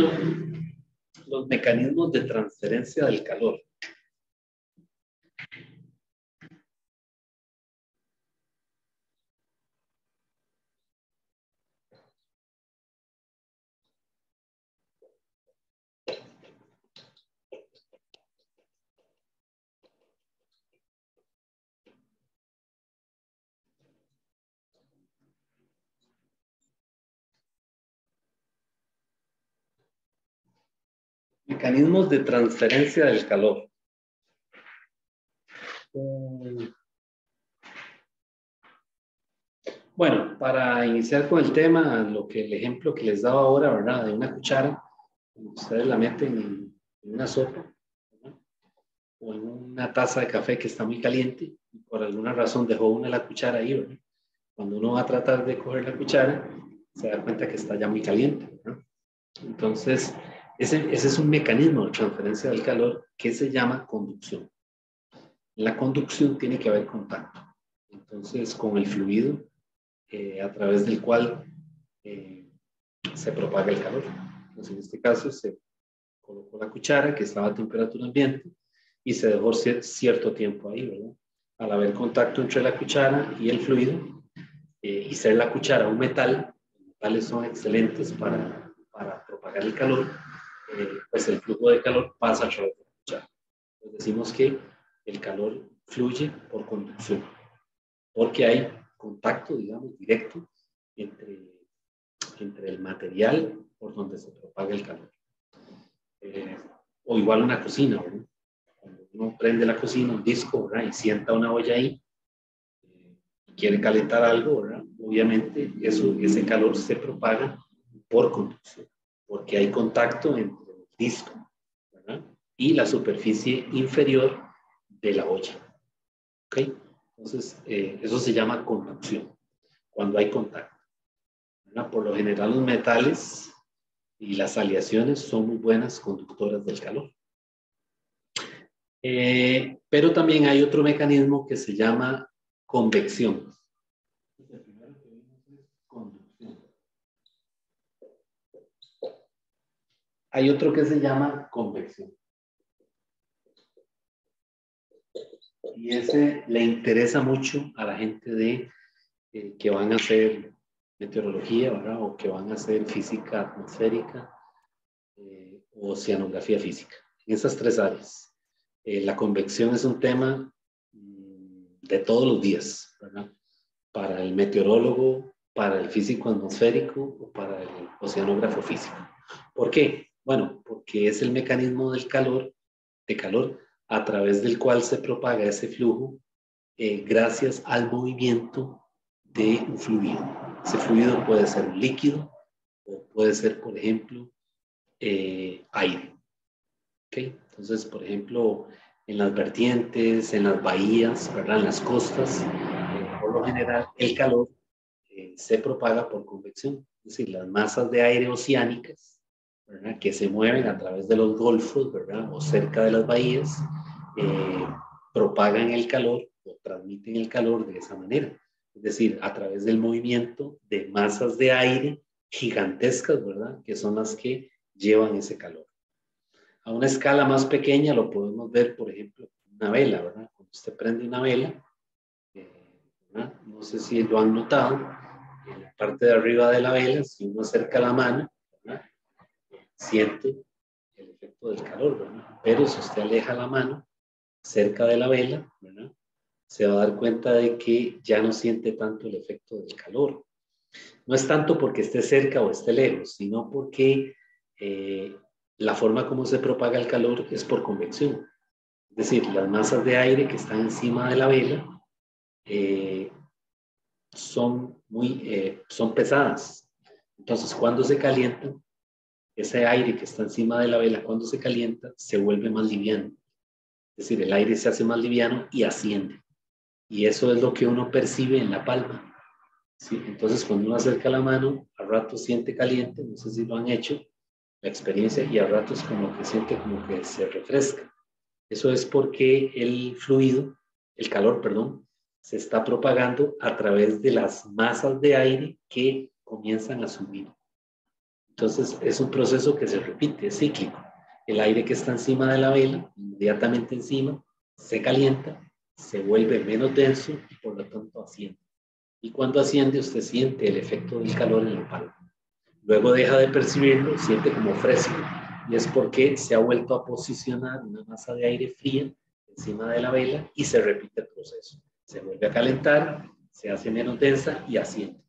los mecanismos de transferencia del calor. Mecanismos de transferencia del calor. Bueno, para iniciar con el tema, el ejemplo que les daba ahora, ¿verdad? De una cuchara, ustedes la meten en una sopa, ¿verdad? O en una taza de café que está muy caliente y por alguna razón dejó una la cuchara ahí, ¿verdad? Cuando uno va a tratar de coger la cuchara, se da cuenta que está ya muy caliente, ¿verdad? Entonces, ese es un mecanismo de transferencia del calor que se llama conducción. La conducción tiene que haber contacto. Entonces, con el fluido a través del cual se propaga el calor. Entonces, en este caso, se colocó la cuchara que estaba a temperatura ambiente y se dejó cierto tiempo ahí, ¿verdad? Al haber contacto entre la cuchara y el fluido, y ser la cuchara un metal, los metales son excelentes para propagar el calor, pues el flujo de calor pasa a través de la cuchara. Entonces decimos que el calor fluye por conducción, porque hay contacto, digamos, directo entre el material por donde se propaga el calor. O igual una cocina, ¿verdad? Cuando uno prende la cocina, un disco, ¿verdad? Y sienta una olla ahí, y quiere calentar algo, ¿verdad? Obviamente ese calor se propaga por conducción, porque hay contacto entre el disco, ¿verdad? Y la superficie inferior de la olla. ¿Ok? Entonces, eso se llama conducción, cuando hay contacto, ¿verdad? Por lo general, los metales y las aleaciones son muy buenas conductoras del calor. Pero también hay otro mecanismo que se llama convección. El primero que vimos es conducción. Hay otro que se llama convección. Y ese le interesa mucho a la gente que van a hacer meteorología, ¿verdad? O que van a hacer física atmosférica o oceanografía física. En esas tres áreas. La convección es un tema de todos los días, ¿verdad? Para el meteorólogo, para el físico atmosférico o para el oceanógrafo físico. ¿Por qué? Bueno, porque es el mecanismo de calor a través del cual se propaga ese flujo gracias al movimiento de un fluido. Ese fluido puede ser un líquido o puede ser, por ejemplo, aire. ¿Okay? Entonces, por ejemplo, en las vertientes, en las bahías, ¿verdad? En las costas, por lo general, el calor se propaga por convección. Es decir, las masas de aire oceánicas, ¿verdad? Que se mueven a través de los golfos, ¿verdad? O cerca de las bahías, propagan el calor o transmiten el calor de esa manera. Es decir, a través del movimiento de masas de aire gigantescas, ¿verdad? Que son las que llevan ese calor. A una escala más pequeña lo podemos ver, por ejemplo, una vela, ¿verdad? Cuando usted prende una vela, ¿verdad? No sé si lo han notado, en la parte de arriba de la vela, si uno acerca la mano, ¿verdad? Siente el efecto del calor, ¿verdad? Pero si usted aleja la mano cerca de la vela, ¿verdad? Se va a dar cuenta de que ya no siente tanto el efecto del calor. No es tanto porque esté cerca o esté lejos, sino porque la forma como se propaga el calor es por convección. Es decir, las masas de aire que están encima de la vela son pesadas. Entonces, cuando se calientan, ese aire que está encima de la vela, cuando se calienta, se vuelve más liviano. Es decir, el aire se hace más liviano y asciende. Y eso es lo que uno percibe en la palma. ¿Sí? Entonces, cuando uno acerca la mano, a ratos siente caliente, no sé si lo han hecho, la experiencia, y a ratos como que siente como que se refresca. Eso es porque el fluido, el calor, perdón, se está propagando a través de las masas de aire que comienzan a subir. Entonces, es un proceso que se repite, es cíclico. El aire que está encima de la vela, inmediatamente encima, se calienta, se vuelve menos denso y por lo tanto asciende. Y cuando asciende, usted siente el efecto del calor en la palma. Luego deja de percibirlo, siente como fresco. Y es porque se ha vuelto a posicionar una masa de aire fría encima de la vela y se repite el proceso. Se vuelve a calentar, se hace menos densa y asciende.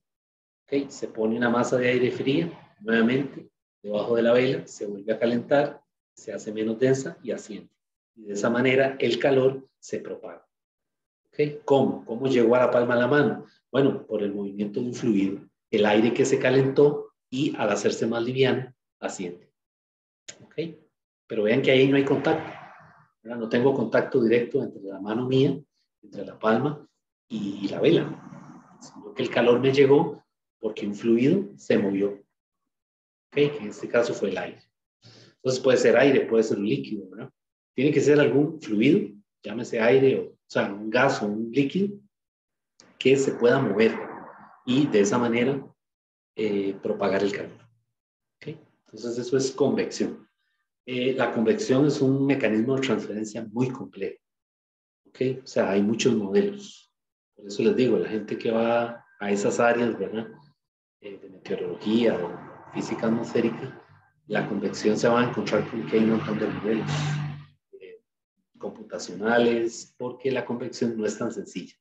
¿Okay? Se pone una masa de aire fría nuevamente debajo de la vela, se vuelve a calentar, se hace menos densa y asciende. Y de esa manera el calor se propaga. ¿Okay? ¿Cómo? ¿Cómo llegó a la palma de la mano? Bueno, por el movimiento de un fluido. El aire que se calentó y al hacerse más liviano, asciende. ¿Ok? Pero vean que ahí no hay contacto. ¿Verdad? No tengo contacto directo entre la mano mía, entre la palma y la vela. Sino que el calor me llegó porque un fluido se movió. ¿Ok? Que en este caso fue el aire. Entonces puede ser aire, puede ser un líquido, ¿verdad? Tiene que ser algún fluido, llámese aire, o sea, un gas o un líquido, que se pueda mover y de esa manera propagar el calor. ¿Okay? Entonces eso es convección. La convección es un mecanismo de transferencia muy complejo. ¿Okay? O sea, hay muchos modelos. Por eso les digo, la gente que va a esas áreas, ¿verdad? De meteorología o física atmosférica, la convección se va a encontrar con que hay un montón de modelos computacionales, porque la convección no es tan sencilla.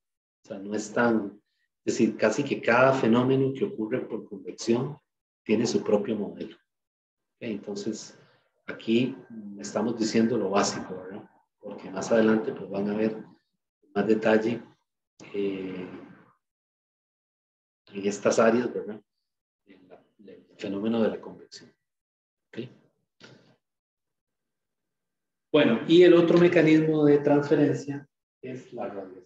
O sea, no es tan... Es decir, casi que cada fenómeno que ocurre por convección tiene su propio modelo. ¿Okay? Entonces, aquí estamos diciendo lo básico, ¿verdad? Porque más adelante pues, van a ver más detalle en estas áreas, ¿verdad? El fenómeno de la convección. ¿Okay? Bueno, y el otro mecanismo de transferencia es la radiación.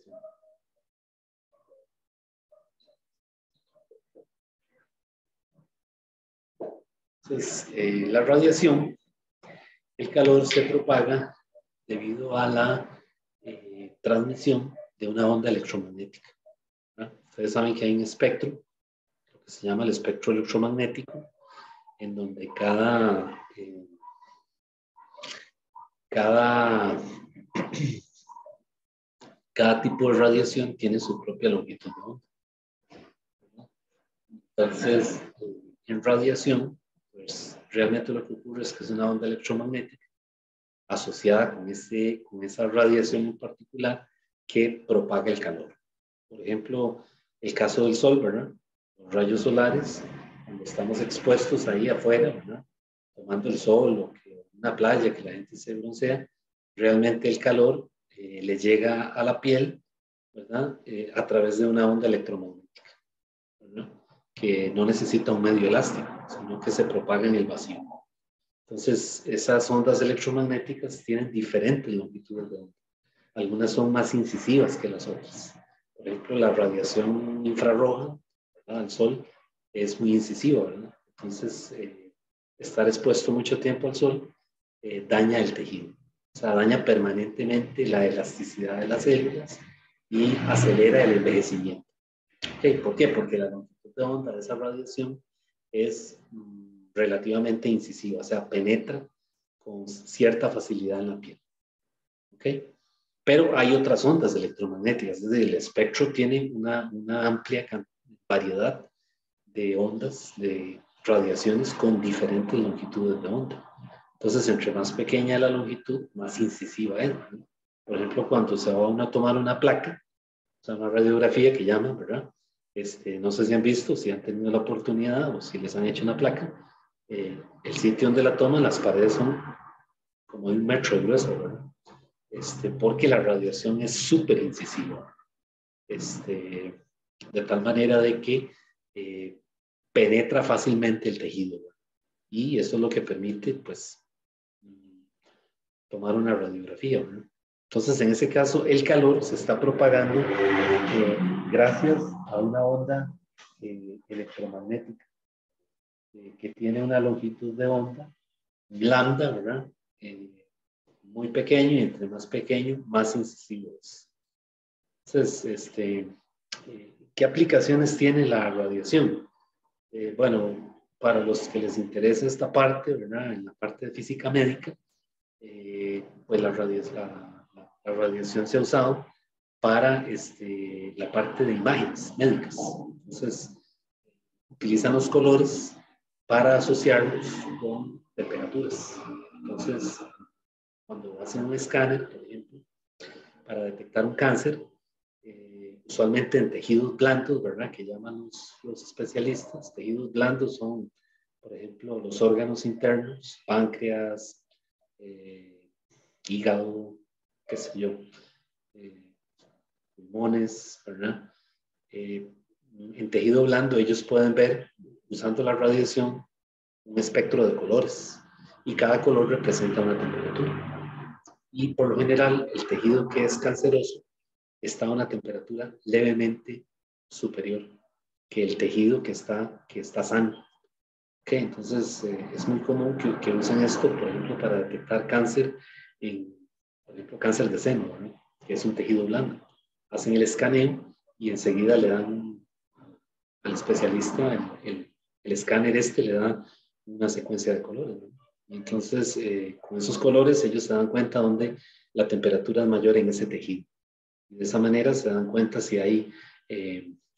Entonces, la radiación, el calor se propaga debido a la transmisión de una onda electromagnética, ¿verdad? Ustedes saben que hay un espectro, lo que se llama el espectro electromagnético, en donde cada tipo de radiación tiene su propia longitud de onda. Entonces, en radiación, pues realmente lo que ocurre es que es una onda electromagnética asociada con esa radiación en particular que propaga el calor. Por ejemplo, el caso del sol, ¿verdad? Los rayos solares, cuando estamos expuestos ahí afuera, ¿verdad? Tomando el sol o que una playa que la gente se broncea, realmente el calor le llega a la piel, ¿verdad? A través de una onda electromagnética, ¿verdad? Que no necesita un medio elástico, sino que se propaga en el vacío. Entonces, esas ondas electromagnéticas tienen diferentes longitudes de onda. Algunas son más incisivas que las otras. Por ejemplo, la radiación infrarroja, ¿verdad? Al sol es muy incisiva, ¿verdad? Entonces, estar expuesto mucho tiempo al sol daña el tejido. O sea, daña permanentemente la elasticidad de las células y acelera el envejecimiento. ¿Okay? ¿Por qué? Porque la longitud de onda de esa radiación es relativamente incisiva, o sea, penetra con cierta facilidad en la piel. ¿Ok? Pero hay otras ondas electromagnéticas, es decir, el espectro tiene una amplia variedad de ondas, de radiaciones con diferentes longitudes de onda. Entonces, entre más pequeña la longitud, más incisiva es, ¿no? Por ejemplo, cuando se va a tomar una placa, o sea, una radiografía que llaman, ¿verdad? No sé si han visto, si han tenido la oportunidad o si les han hecho una placa. El sitio donde la toman, las paredes son como de 1 metro de grueso, ¿verdad? Porque la radiación es súper incisiva. de tal manera de que penetra fácilmente el tejido, ¿verdad? Y eso es lo que permite, pues, tomar una radiografía, ¿verdad? Entonces, en ese caso, el calor se está propagando gracias a una onda electromagnética que tiene una longitud de onda lambda, ¿verdad? Muy pequeño, y entre más pequeño, más incisivo es. Entonces, ¿qué aplicaciones tiene la radiación? Bueno, para los que les interesa esta parte, ¿verdad? En la parte de física médica, pues la radiación se ha usado para la parte de imágenes médicas. Entonces, utilizan los colores para asociarlos con temperaturas. Entonces, cuando hacen un escáner, por ejemplo, para detectar un cáncer, usualmente en tejidos blandos, ¿verdad? Que llaman los especialistas. Tejidos blandos son, por ejemplo, los órganos internos, páncreas, hígado, qué sé yo, pulmones, ¿verdad? En tejido blando ellos pueden ver, usando la radiación, un espectro de colores y cada color representa una temperatura. Y por lo general, el tejido que es canceroso está a una temperatura levemente superior que el tejido que está sano. Okay, entonces, es muy común que usen esto, por ejemplo, para detectar cáncer, por ejemplo, cáncer de seno, ¿no? Que es un tejido blando. Hacen el escaneo y enseguida le dan al especialista el escáner le da una secuencia de colores, ¿no? Y entonces, con esos colores ellos se dan cuenta dónde la temperatura es mayor en ese tejido. Y de esa manera se dan cuenta si hay,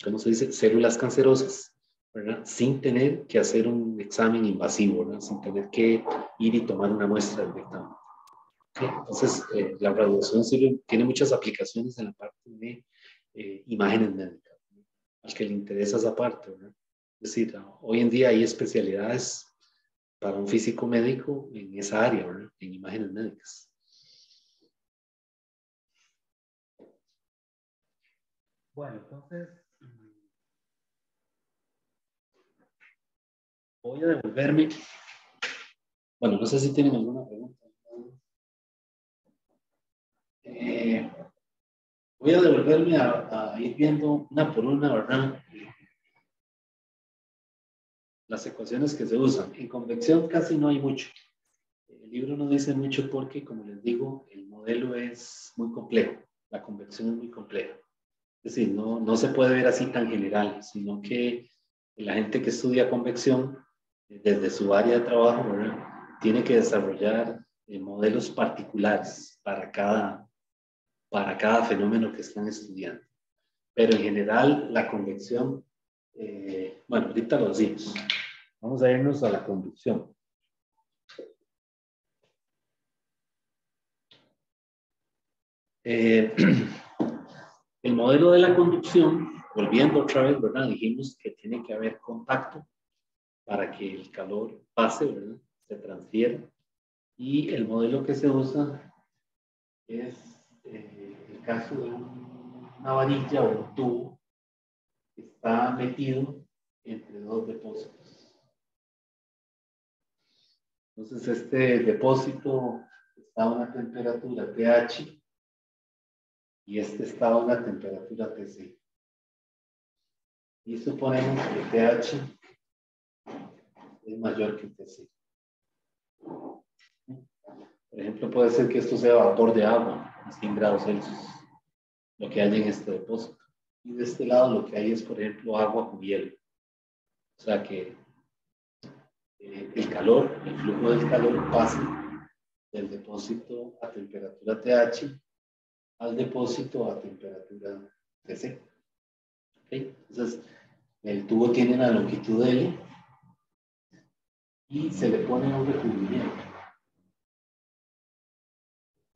¿cómo se dice?, células cancerosas, ¿verdad? Sin tener que hacer un examen invasivo, ¿verdad? Sin tener que ir y tomar una muestra directamente. ¿Okay? Entonces, la radiación tiene muchas aplicaciones en la parte de imágenes médicas, ¿no? Al que le interesa esa parte, ¿verdad? Es decir, hoy en día hay especialidades para un físico médico en esa área, ¿verdad? En imágenes médicas. Bueno, entonces voy a devolverme. Bueno, no sé si tienen alguna pregunta. Voy a devolverme a ir viendo una por una, ¿verdad? Las ecuaciones que se usan. En convección casi no hay mucho. El libro no dice mucho porque, como les digo, el modelo es muy complejo. La convección es muy compleja. Es decir, no se puede ver así tan general, sino que la gente que estudia convección, desde su área de trabajo, ¿verdad?, tiene que desarrollar modelos particulares para cada fenómeno que están estudiando. Pero en general, la convección, bueno, ahorita lo decimos. Vamos a irnos a la conducción. El modelo de la conducción, volviendo otra vez, ¿verdad? Dijimos que tiene que haber contacto para que el calor pase, ¿verdad? Se transfiera. Y el modelo que se usa es el caso de una varilla o un tubo que está metido entre dos depósitos. Entonces, este depósito está a una temperatura pH y este está a una temperatura TC. Y suponemos que el pH es mayor que TC. Por ejemplo, puede ser que esto sea vapor de agua a 100 grados Celsius, lo que hay en este depósito. Y de este lado lo que hay es, por ejemplo, agua con hielo. O sea que el calor, el flujo del calor pasa del depósito a temperatura TH al depósito a temperatura TC. ¿Okay? Entonces, el tubo tiene una longitud L y se le pone un recubrimiento.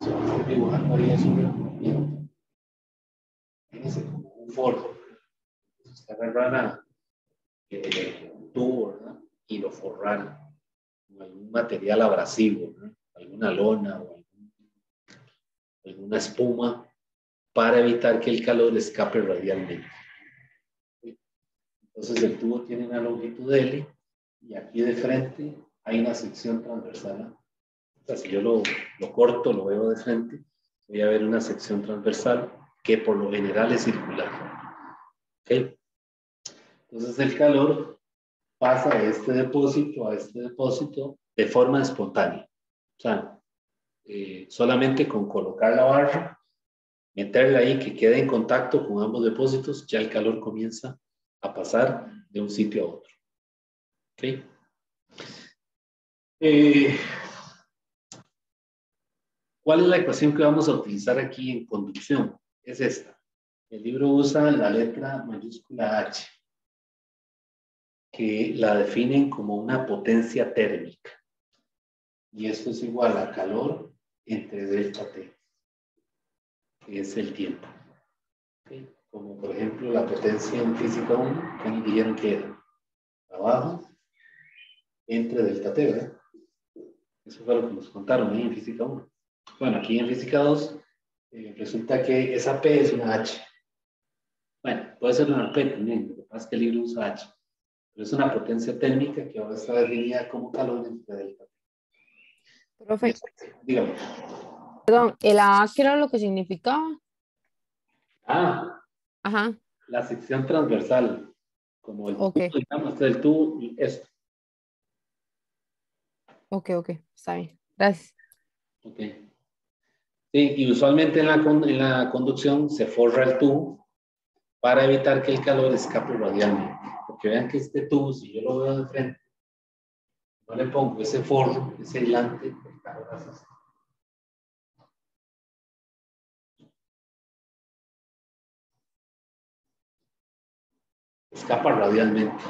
Si estoy dibujando ahí es un recubrimiento. Fíjense como un forro. Se agarran un tubo, ¿verdad? Y lo forraron con algún material abrasivo, ¿no? Alguna lona o alguna espuma para evitar que el calor escape radialmente. Entonces el tubo tiene una longitud L y aquí de frente hay una sección transversal. ¿No? O sea, si yo lo corto, lo veo de frente, voy a ver una sección transversal que por lo general es circular. ¿Okay? Entonces el calor pasa de este depósito a este depósito de forma espontánea. O sea, solamente con colocar la barra, meterla ahí que quede en contacto con ambos depósitos, ya el calor comienza a pasar de un sitio a otro. ¿Okay? ¿Cuál es la ecuación que vamos a utilizar aquí en conducción? Es esta. El libro usa la letra mayúscula H, que la definen como una potencia térmica. Y esto es igual a calor entre delta T, que es el tiempo. ¿Okay? Como por ejemplo la potencia en física 1, que nos dijeron que era abajo entre delta T, ¿verdad? Eso fue lo que nos contaron ahí en física 1. Bueno, aquí en física 2 resulta que esa P es una H. Bueno, puede ser una P también, lo que pasa es que el libro usa H. Pero es una potencia térmica que ahora está definida como calor entre delta T. Profe, Dígame. perdón, ¿el A qué era lo que significaba? Ah, Ajá, la sección transversal, como el ok, tubo, digamos, el tubo, esto. ok, está bien. Gracias. Ok. Sí, y usualmente en la conducción se forra el tubo para evitar que el calor escape radialmente. Porque vean que este tubo, si yo lo veo de frente, no le pongo ese forro, ese aislante, el calor hace así. Escapa radialmente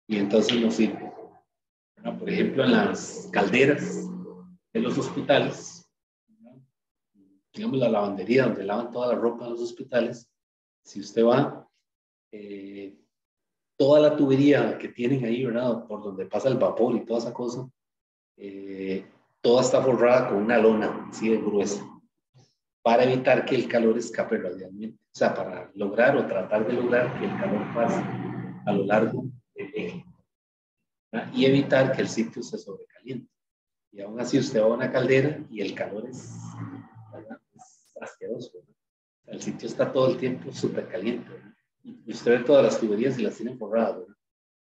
y entonces no sirve. ¿No? Por ejemplo, en las calderas de los hospitales, ¿no? Digamos la lavandería donde lavan toda la ropa en los hospitales, si usted va, toda la tubería que tienen ahí, ¿verdad? Por donde pasa el vapor y toda esa cosa, toda está forrada con una lona así de gruesa para evitar que el calor escape radialmente. O sea, para lograr o tratar de lograr que el calor pase a lo largo del eje, ¿verdad? Y evitar que el sitio se sobrecaliente. Y aún así usted va a una caldera y el calor ¿verdad? Es asqueroso, ¿verdad? El sitio está todo el tiempo súper caliente, ¿verdad? Y usted ve todas las tuberías y las tienen forradas, ¿verdad?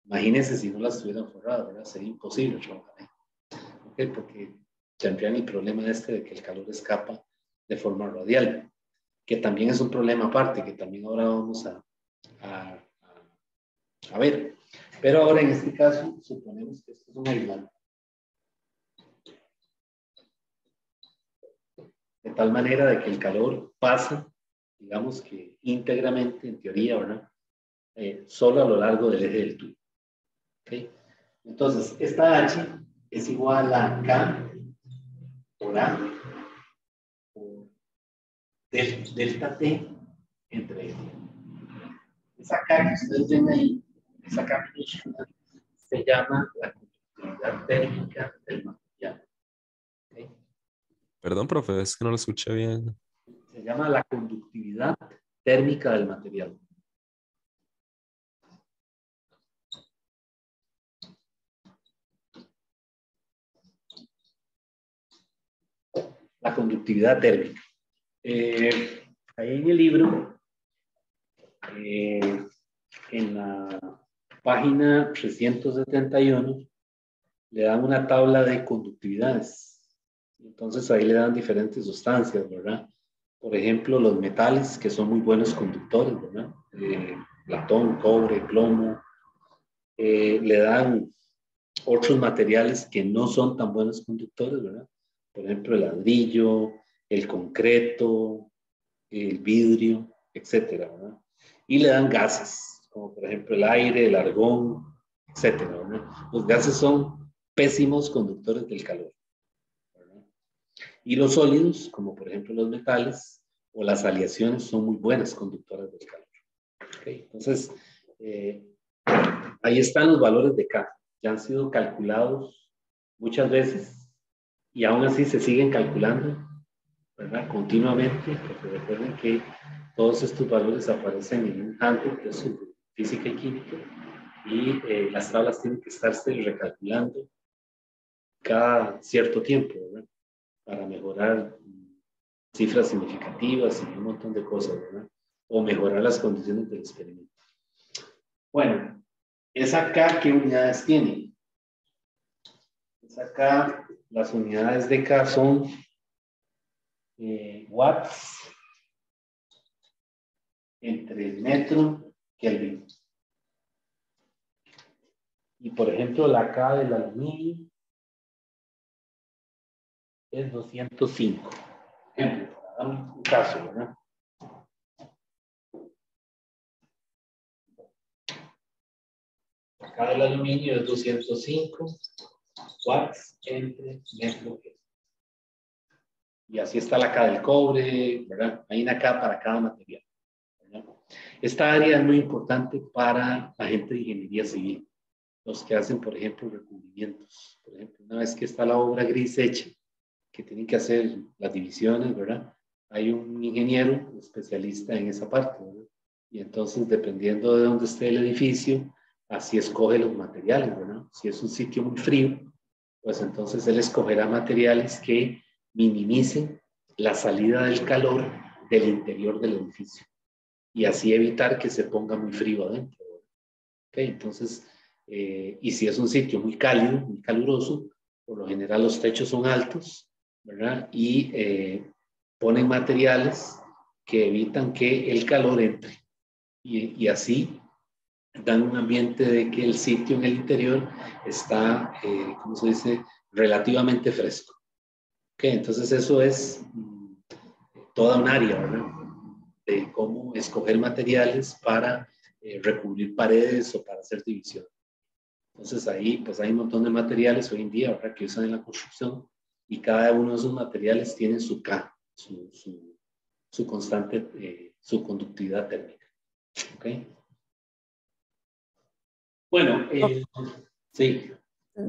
Imagínense si no las tuvieran forradas, ¿verdad? Sería imposible trabajar ahí. ¿Okay? Porque tendrían el problema de que el calor escapa de forma radial, que también es un problema aparte, que también ahora vamos a ver. Pero ahora en este caso, suponemos que esto es un aislante. De tal manera de que el calor pasa, digamos que íntegramente, en teoría, ¿verdad? Solo a lo largo del eje del tubo. ¿Okay? Entonces, esta H es igual a K por A por delta T entre L. Esa K que ustedes ven ahí, esa K minúscula, se llama la conductividad térmica del material. ¿Okay? Perdón, profe, es que no lo escuché bien. Se llama la conductividad térmica del material. La conductividad térmica. Ahí en el libro, en la página 371, le dan una tabla de conductividades. Entonces ahí le dan diferentes sustancias, ¿verdad? Por ejemplo, los metales, que son muy buenos conductores, ¿verdad? Platón, cobre, plomo. Le dan otros materiales que no son tan buenos conductores, ¿verdad? Por ejemplo, el ladrillo, el concreto, el vidrio, etcétera, ¿verdad? Y le dan gases, como por ejemplo el aire, el argón, etcétera, ¿verdad? Los gases son pésimos conductores del calor, ¿verdad? Y los sólidos, como por ejemplo los metales o las aleaciones, son muy buenas conductoras del calor. ¿Okay? Entonces, ahí están los valores de K. Ya han sido calculados muchas veces y aún así se siguen calculando, ¿verdad? Continuamente, porque recuerden que todos estos valores aparecen en un handbook de su física y química, y las tablas tienen que estarse recalculando cada cierto tiempo, ¿verdad? Para mejorar cifras significativas y un montón de cosas, ¿verdad? O mejorar las condiciones del experimento. Bueno, esa K, ¿qué unidades tiene? Esa K, las unidades de K son watts entre metro Kelvin. Y por ejemplo, la K del aluminio es 205. Ejemplo, para dar un caso, ¿verdad? La K del aluminio es 205 watts entre metro Kelvin. Y así está la K del cobre, ¿verdad? Hay una K para cada material, ¿verdad? Esta área es muy importante para la gente de ingeniería civil, los que hacen, por ejemplo, recubrimientos. Por ejemplo, una vez que está la obra gris hecha, que tienen que hacer las divisiones, ¿verdad? Hay un ingeniero especialista en esa parte, ¿verdad? Y entonces, dependiendo de dónde esté el edificio, así escoge los materiales, ¿verdad? Si es un sitio muy frío, pues entonces él escogerá materiales que minimicen la salida del calor del interior del edificio y así evitar que se ponga muy frío adentro. ¿Okay? Entonces, y si es un sitio muy cálido, muy caluroso, por lo general los techos son altos, ¿verdad? Y ponen materiales que evitan que el calor entre y así dan un ambiente de que el sitio en el interior está, ¿cómo se dice?, relativamente fresco. Okay, entonces eso es toda un área, ¿verdad? De cómo escoger materiales para recubrir paredes o para hacer división. Entonces ahí pues hay un montón de materiales hoy en día, ¿verdad?, que usan en la construcción y cada uno de esos materiales tiene su K, su constante, su conductividad térmica. ¿Ok? Bueno, sí.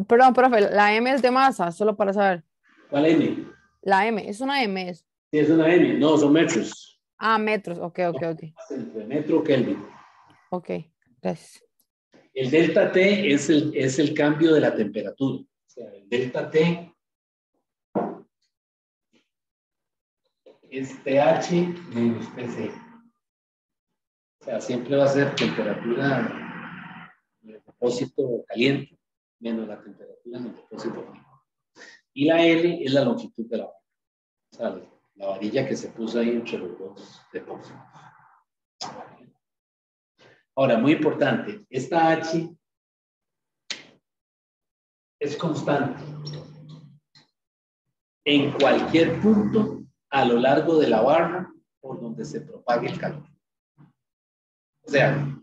Perdón, profe, la M es de masa, solo para saber. ¿Cuál M? La M, es una M. Sí, es una M. No, son metros. Ah, metros. Ok. Entre metro Kelvin. Ok, gracias. El delta T es el cambio de la temperatura. O sea, el delta T es TH menos TC. O sea, siempre va a ser temperatura en el depósito caliente menos la temperatura en el depósito frío. Y la L es la longitud de la varilla. O sea, la varilla que se puso ahí entre los dos depósitos. Ahora, muy importante, esta H es constante en cualquier punto a lo largo de la barra por donde se propague el calor. O sea,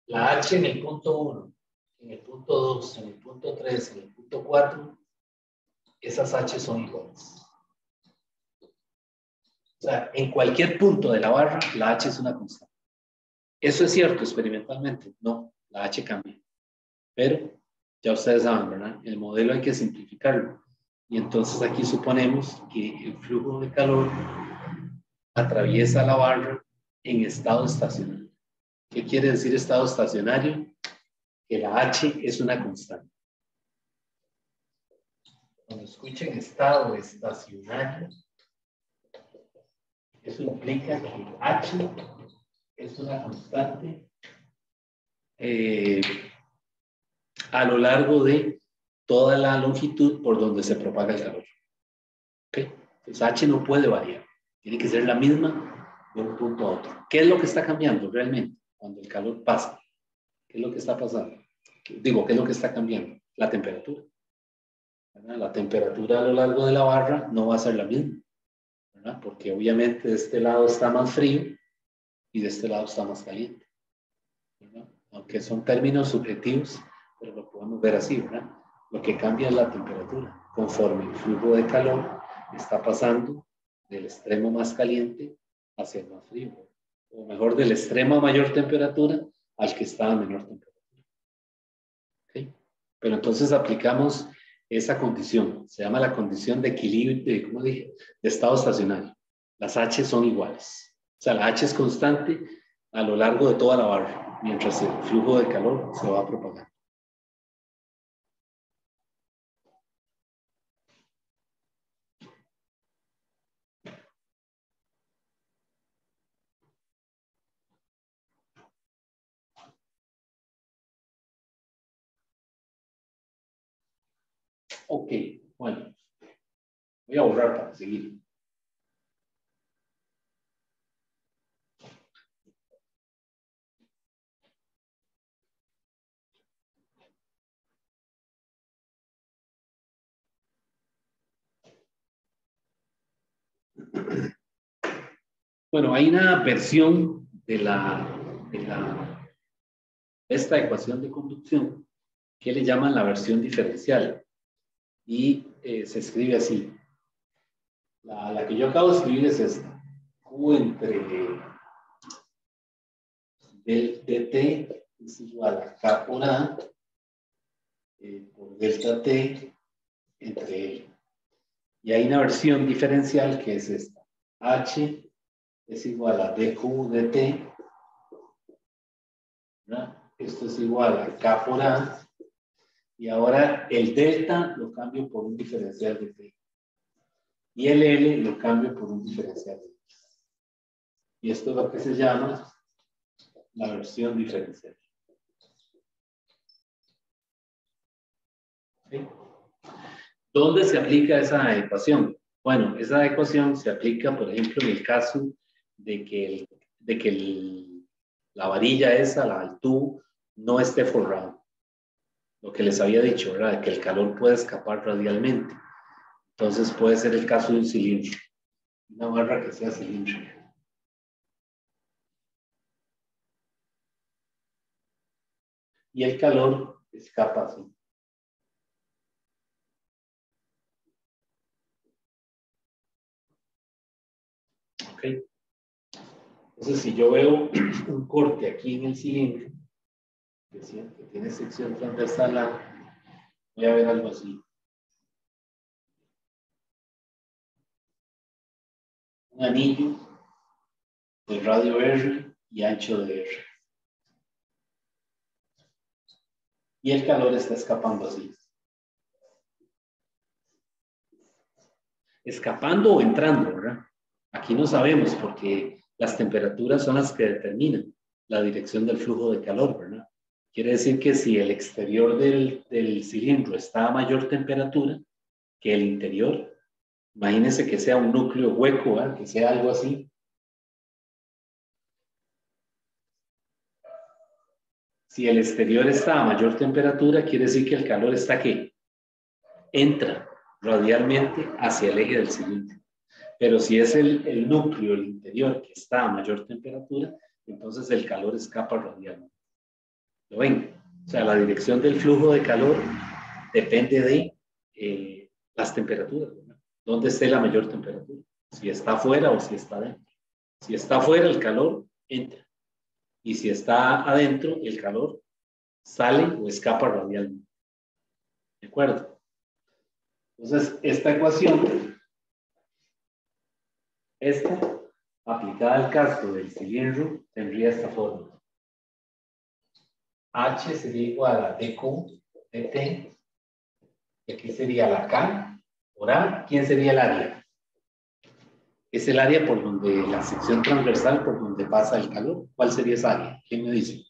la H en el punto 1, en el punto 2, en el punto 3, en el punto 4, esas H son iguales. O sea, en cualquier punto de la barra, la H es una constante. ¿Eso es cierto experimentalmente? No, la H cambia. Pero ya ustedes saben, ¿verdad? El modelo hay que simplificarlo. Y entonces aquí suponemos que el flujo de calor atraviesa la barra en estado estacionario. ¿Qué quiere decir estado estacionario? Que la H es una constante. Cuando escuchen estado estacionario, eso implica que H es una constante a lo largo de toda la longitud por donde se propaga el calor. ¿Okay? Entonces H no puede variar, tiene que ser la misma de un punto a otro. ¿Qué es lo que está cambiando realmente cuando el calor pasa? ¿Qué es lo que está pasando? Digo, ¿qué es lo que está cambiando? La temperatura. ¿Verdad? La temperatura a lo largo de la barra no va a ser la misma, ¿verdad? Porque obviamente de este lado está más frío y de este lado está más caliente, ¿verdad? Aunque son términos subjetivos, pero lo podemos ver así, ¿verdad? Lo que cambia es la temperatura, conforme el flujo de calor está pasando del extremo más caliente hacia el más frío, o mejor, del extremo a mayor temperatura al que está a menor temperatura. ¿Okay? Pero entonces aplicamos esa condición, se llama la condición de equilibrio, ¿cómo dije? De estado estacionario. Las H son iguales. O sea, la H es constante a lo largo de toda la barra, mientras el flujo de calor se va propagando. Ok, bueno, voy a borrar para seguir. Bueno, hay una versión de esta ecuación de conducción que le llaman la versión diferencial y se escribe así. La que yo acabo de escribir es esta. Q entre del dt es igual a K por A por delta T entre L. Y hay una versión diferencial que es esta. H es igual a dq dt. ¿Verdad? Esto es igual a K por A. Y ahora el delta lo cambio por un diferencial de T. Y el L lo cambio por un diferencial de T. Y esto es lo que se llama la versión diferencial. ¿Sí? ¿Dónde se aplica esa ecuación? Bueno, esa ecuación se aplica, por ejemplo, en el caso de que, la varilla esa, el tubo, no esté forrado. Lo que les había dicho, ¿verdad? Que el calor puede escapar radialmente. Entonces puede ser el caso de un cilindro. Una barra que sea cilíndrica. Y el calor escapa así. ¿Ok? Entonces, si yo veo un corte aquí en el cilindro, que tiene sección transversal A, voy a ver algo así. Un anillo de radio R y ancho de R. Y el calor está escapando así. Escapando o entrando, ¿verdad? Aquí no sabemos porque las temperaturas son las que determinan la dirección del flujo de calor, ¿verdad? Quiere decir que si el exterior del cilindro está a mayor temperatura que el interior, imagínense que sea un núcleo hueco, ¿verdad? Que sea algo así. Si el exterior está a mayor temperatura, quiere decir que el calor está ¿qué? Entra radialmente hacia el eje del cilindro. Pero si es el núcleo, el interior, que está a mayor temperatura, entonces el calor escapa radialmente. ¿Lo ven? O sea, la dirección del flujo de calor depende de las temperaturas, ¿verdad? ¿Dónde esté la mayor temperatura? Si está afuera o si está adentro. Si está afuera, el calor entra. Y si está adentro, el calor sale o escapa radialmente. ¿De acuerdo? Entonces, esta ecuación, aplicada al caso del cilindro, tendría esta forma. H sería igual a dq dt. Y aquí sería la K por A. ¿Quién sería el área? Es el área por donde, la sección transversal por donde pasa el calor. ¿Cuál sería esa área? ¿Quién me dice?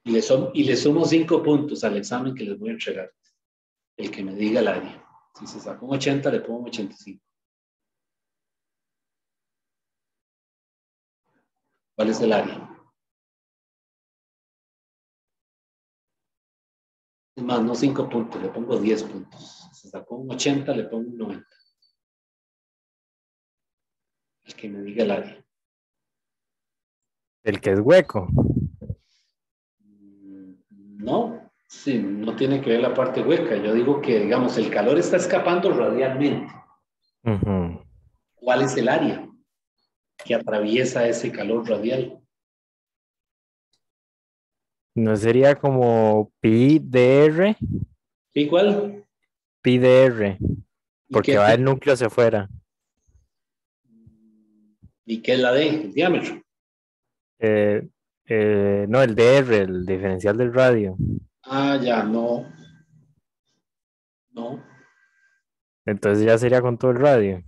Y le sumo 5 puntos al examen que les voy a entregar. El que me diga el área. Si se sacó un 80, le pongo un 85. ¿Cuál es el área? Es más, no 5 puntos, le pongo 10 puntos. Si se sacó un 80, le pongo un 90. El que me diga el área. El que es hueco. No, sí, no tiene que ver la parte hueca. Yo digo que, digamos, el calor está escapando radialmente. Ujú. ¿Cuál es el área que atraviesa ese calor radial? ¿No sería como pi dr? ¿Igual? Pi dr, ¿Y porque qué va el núcleo hacia afuera. ¿Y qué es la D? El diámetro. No, el DR, el diferencial del radio. Ah, ya, no. No. Entonces ya sería con todo el radio.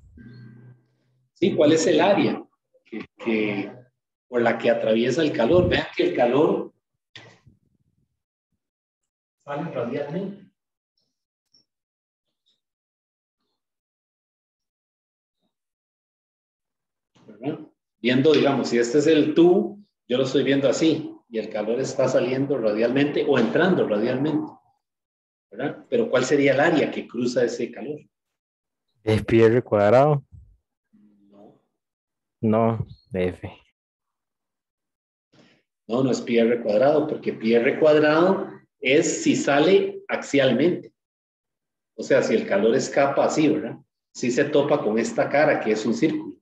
Sí, ¿cuál es el área por la que atraviesa el calor? Vean que el calor sale radialmente. ¿Verdad? Viendo, digamos, si este es el tubo, yo lo estoy viendo así, y el calor está saliendo radialmente o entrando radialmente, ¿verdad? Pero ¿cuál sería el área que cruza ese calor? ¿Es pi r cuadrado? No, No, F. no, no es pi r cuadrado, porque pi r cuadrado es si sale axialmente. O sea, si el calor escapa así, ¿verdad? Sí se topa con esta cara que es un círculo.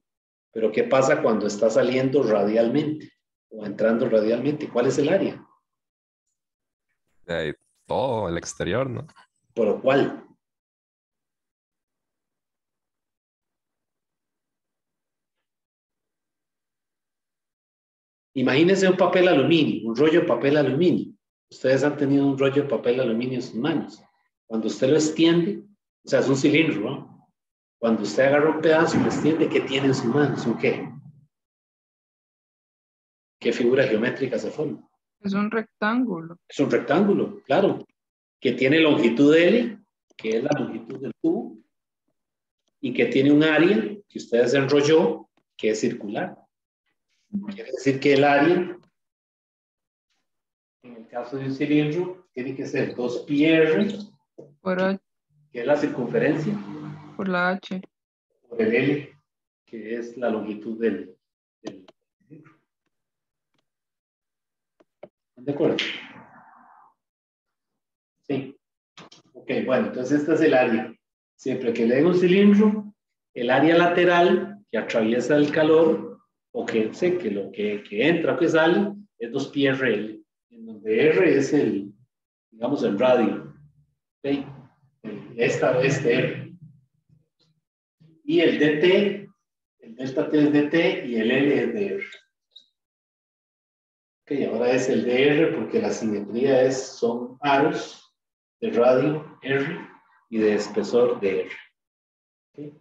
Pero ¿qué pasa cuando está saliendo radialmente o entrando radialmente? ¿Cuál es el área? De todo el exterior, ¿no? ¿Por lo cual? Imagínense un papel aluminio, un rollo de papel aluminio. Ustedes han tenido un rollo de papel aluminio en sus manos. Cuando usted lo extiende, o sea, es un cilindro, ¿no? Cuando usted agarra un pedazo y lo extiende, ¿qué tiene en sus manos? ¿Un qué? ¿Qué figura geométrica se forma? Es un rectángulo. Es un rectángulo, claro, que tiene longitud L, que es la longitud del tubo, y que tiene un área que usted desenrolló, que es circular. Quiere decir que el área, en el caso de un cilindro, tiene que ser 2πr, Por, H- que es la circunferencia, por la H. por el L, que es la longitud del cilindro. ¿Están de acuerdo? Sí. Ok, bueno, entonces este es el área. Siempre que le den un cilindro, el área lateral que atraviesa el calor, o que sé que lo que entra o que sale, es 2πrl, en donde R es el, digamos, el radio. ¿Okay? Este R. Y el dt, el delta T es dt y el L es dr. Ok, ahora es el dr porque la simetría son aros de radio R y de espesor dr. ¿Okay?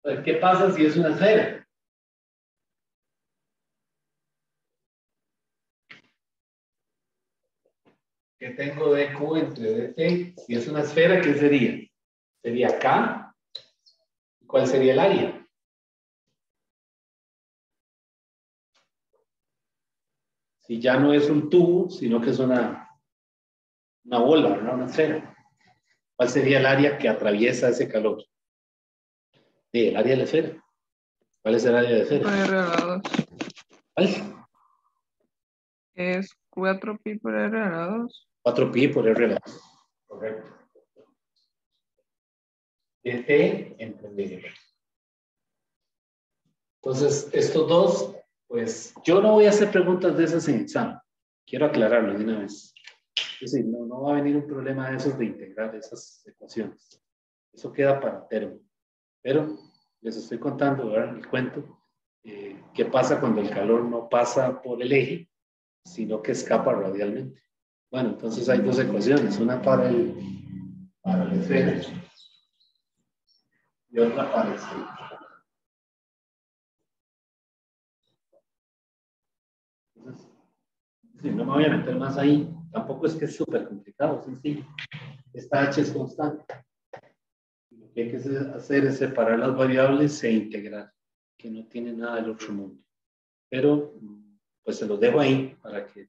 Entonces, ¿qué pasa si es una esfera? ¿Qué tengo de Q entre dt? Si es una esfera, ¿qué sería? Sería K. ¿Cuál sería el área? Si ya no es un tubo, sino que es una bola, ¿verdad? Una esfera. ¿Cuál sería el área que atraviesa ese calor? Sí, el área de la esfera. ¿Cuál es el área de la Por esfera? R a la 2. ¿Cuál? Es 4pi por R a la 2. 4pi por r a la 2. Correcto. dt entre dr. Entonces, estos dos, pues yo no voy a hacer preguntas de esas en examen. Quiero aclararlo de una vez. Es decir, no va a venir un problema de esos de integrar esas ecuaciones. Eso queda para termo. Pero les estoy contando, ¿verdad? El cuento. ¿Qué pasa cuando el calor no pasa por el eje, sino que escapa radialmente? Bueno, entonces hay dos ecuaciones. Una para la esfera y otra para el cilindro. Entonces, sí, no me voy a meter más ahí. Tampoco es que es súper complicado, sencillo. Esta h es constante. Lo que hay que hacer es separar las variables e integrar, que no tiene nada del otro mundo. Pero, pues se los dejo ahí para que,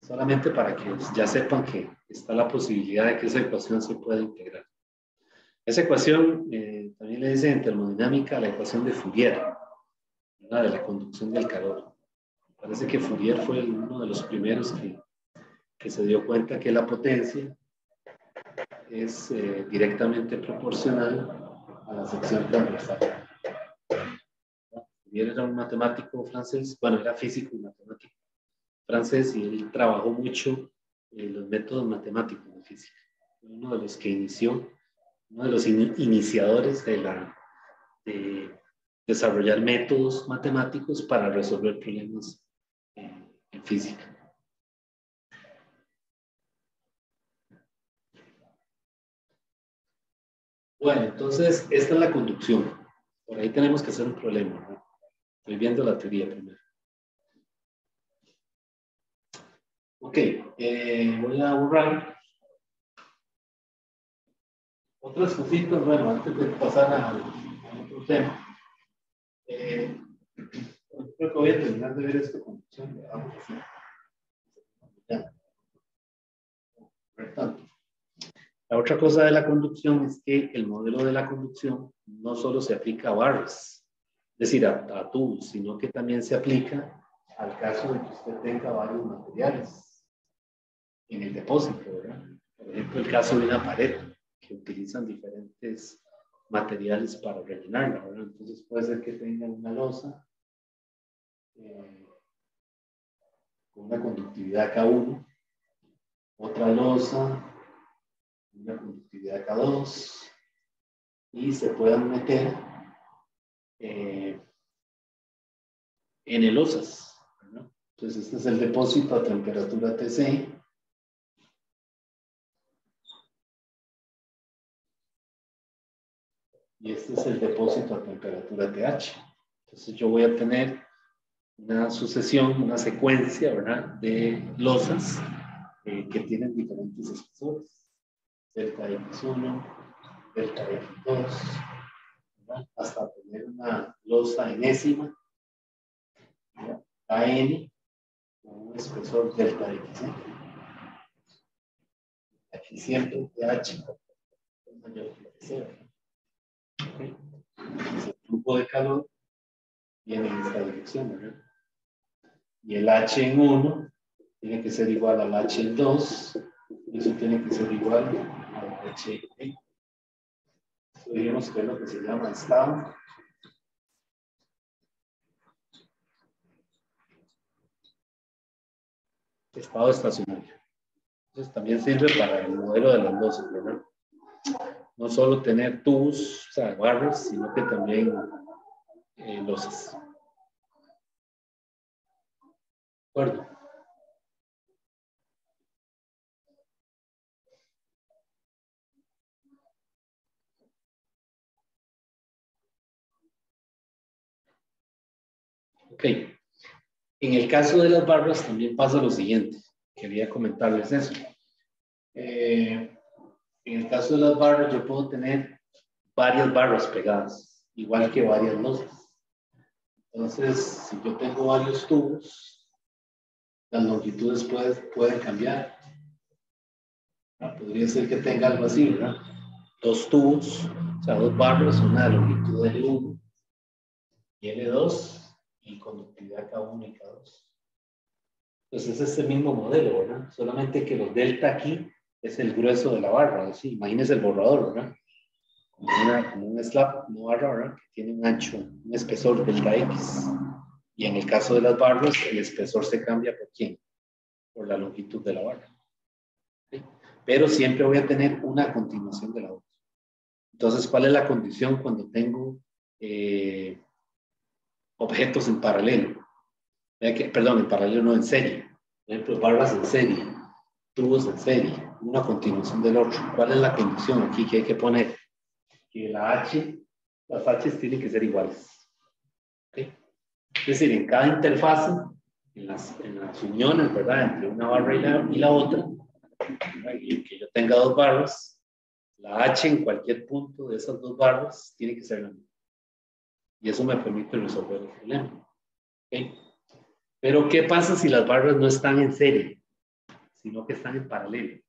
solamente para que ya sepan que está la posibilidad de que esa ecuación se pueda integrar. Esa ecuación también le dicen en termodinámica la ecuación de Fourier, ¿verdad? De la conducción del calor. Parece que Fourier fue uno de los primeros que se dio cuenta que la potencia es directamente proporcional a la sección transversal. Fourier era un matemático francés, bueno, era físico y matemático francés, y él trabajó mucho los métodos matemáticos de física. Fue uno de los que inició uno de los iniciadores de desarrollar métodos matemáticos para resolver problemas en física. Bueno, entonces, esta es la conducción. Por ahí tenemos que hacer un problema, ¿no? Estoy viendo la teoría primero. Ok, voy a borrar otras cositas, bueno, antes de pasar al otro tema. Creo que voy a terminar de ver esta conducción. Vamos a hacer. Ya. Por tanto, la otra cosa de la conducción es que el modelo de la conducción no solo se aplica a barras, es decir, a tubos, sino que también se aplica al caso de que usted tenga varios materiales en el depósito, ¿verdad? Por ejemplo, el caso de una pared, que utilizan diferentes materiales para rellenarla, ¿verdad? Entonces puede ser que tengan una losa con una conductividad K1, otra losa, una conductividad K2, y se puedan meter N-losas, ¿verdad? Entonces este es el depósito a temperatura TC. Y este es el depósito a temperatura TH. Entonces yo voy a tener una sucesión, una secuencia, ¿verdad?, de losas que tienen diferentes espesores. Delta X1, delta X2, ¿verdad?, hasta tener una losa enésima, ¿verdad?, AN, con un espesor delta X. Aquí siempre TH es mayor que TC, ¿verdad? Okay. El flujo de calor viene en esta dirección, ¿verdad? Y el H en 1 tiene que ser igual al H en 2, y eso tiene que ser igual al H en. Eso digamos que es lo que se llama estado estacionario. Entonces también sirve para el modelo de las losas, ¿verdad? No solo tener tubos, o sea, barras, sino que también losas. ¿De acuerdo? Ok. En el caso de las barras también pasa lo siguiente. Quería comentarles eso. En el caso de las barras yo puedo tener varias barras pegadas, igual que varias losas. Entonces, si yo tengo varios tubos, las longitudes pueden cambiar. Podría ser que tenga algo así, ¿verdad? Dos tubos, o sea, dos barras, una de longitud L1 y L2 y conductividad K1 y K2. Entonces es el mismo modelo, ¿verdad? Solamente que los delta aquí es el grueso de la barra, ¿sí? Imagínense el borrador, ¿verdad? Como un slab, una barra, ¿verdad?, que tiene un ancho, un espesor delta X. Y en el caso de las barras, el espesor se cambia por ¿quién? Por la longitud de la barra. ¿Sí? Pero siempre voy a tener una continuación de la otra. Entonces, ¿cuál es la condición cuando tengo objetos en paralelo? Perdón, en paralelo no, en serie. Por ejemplo, barras en serie, tubos en serie, una continuación del otro. ¿Cuál es la condición aquí que hay que poner? Que las H tienen que ser iguales. ¿Okay? Es decir, en cada interfase, en las uniones, ¿verdad?, entre una barra y la otra, y que yo tenga dos barras, la H en cualquier punto de esas dos barras tiene que ser la misma. Y eso me permite resolver el problema. ¿Okay? Pero, ¿qué pasa si las barras no están en serie, sino que están en paralelo?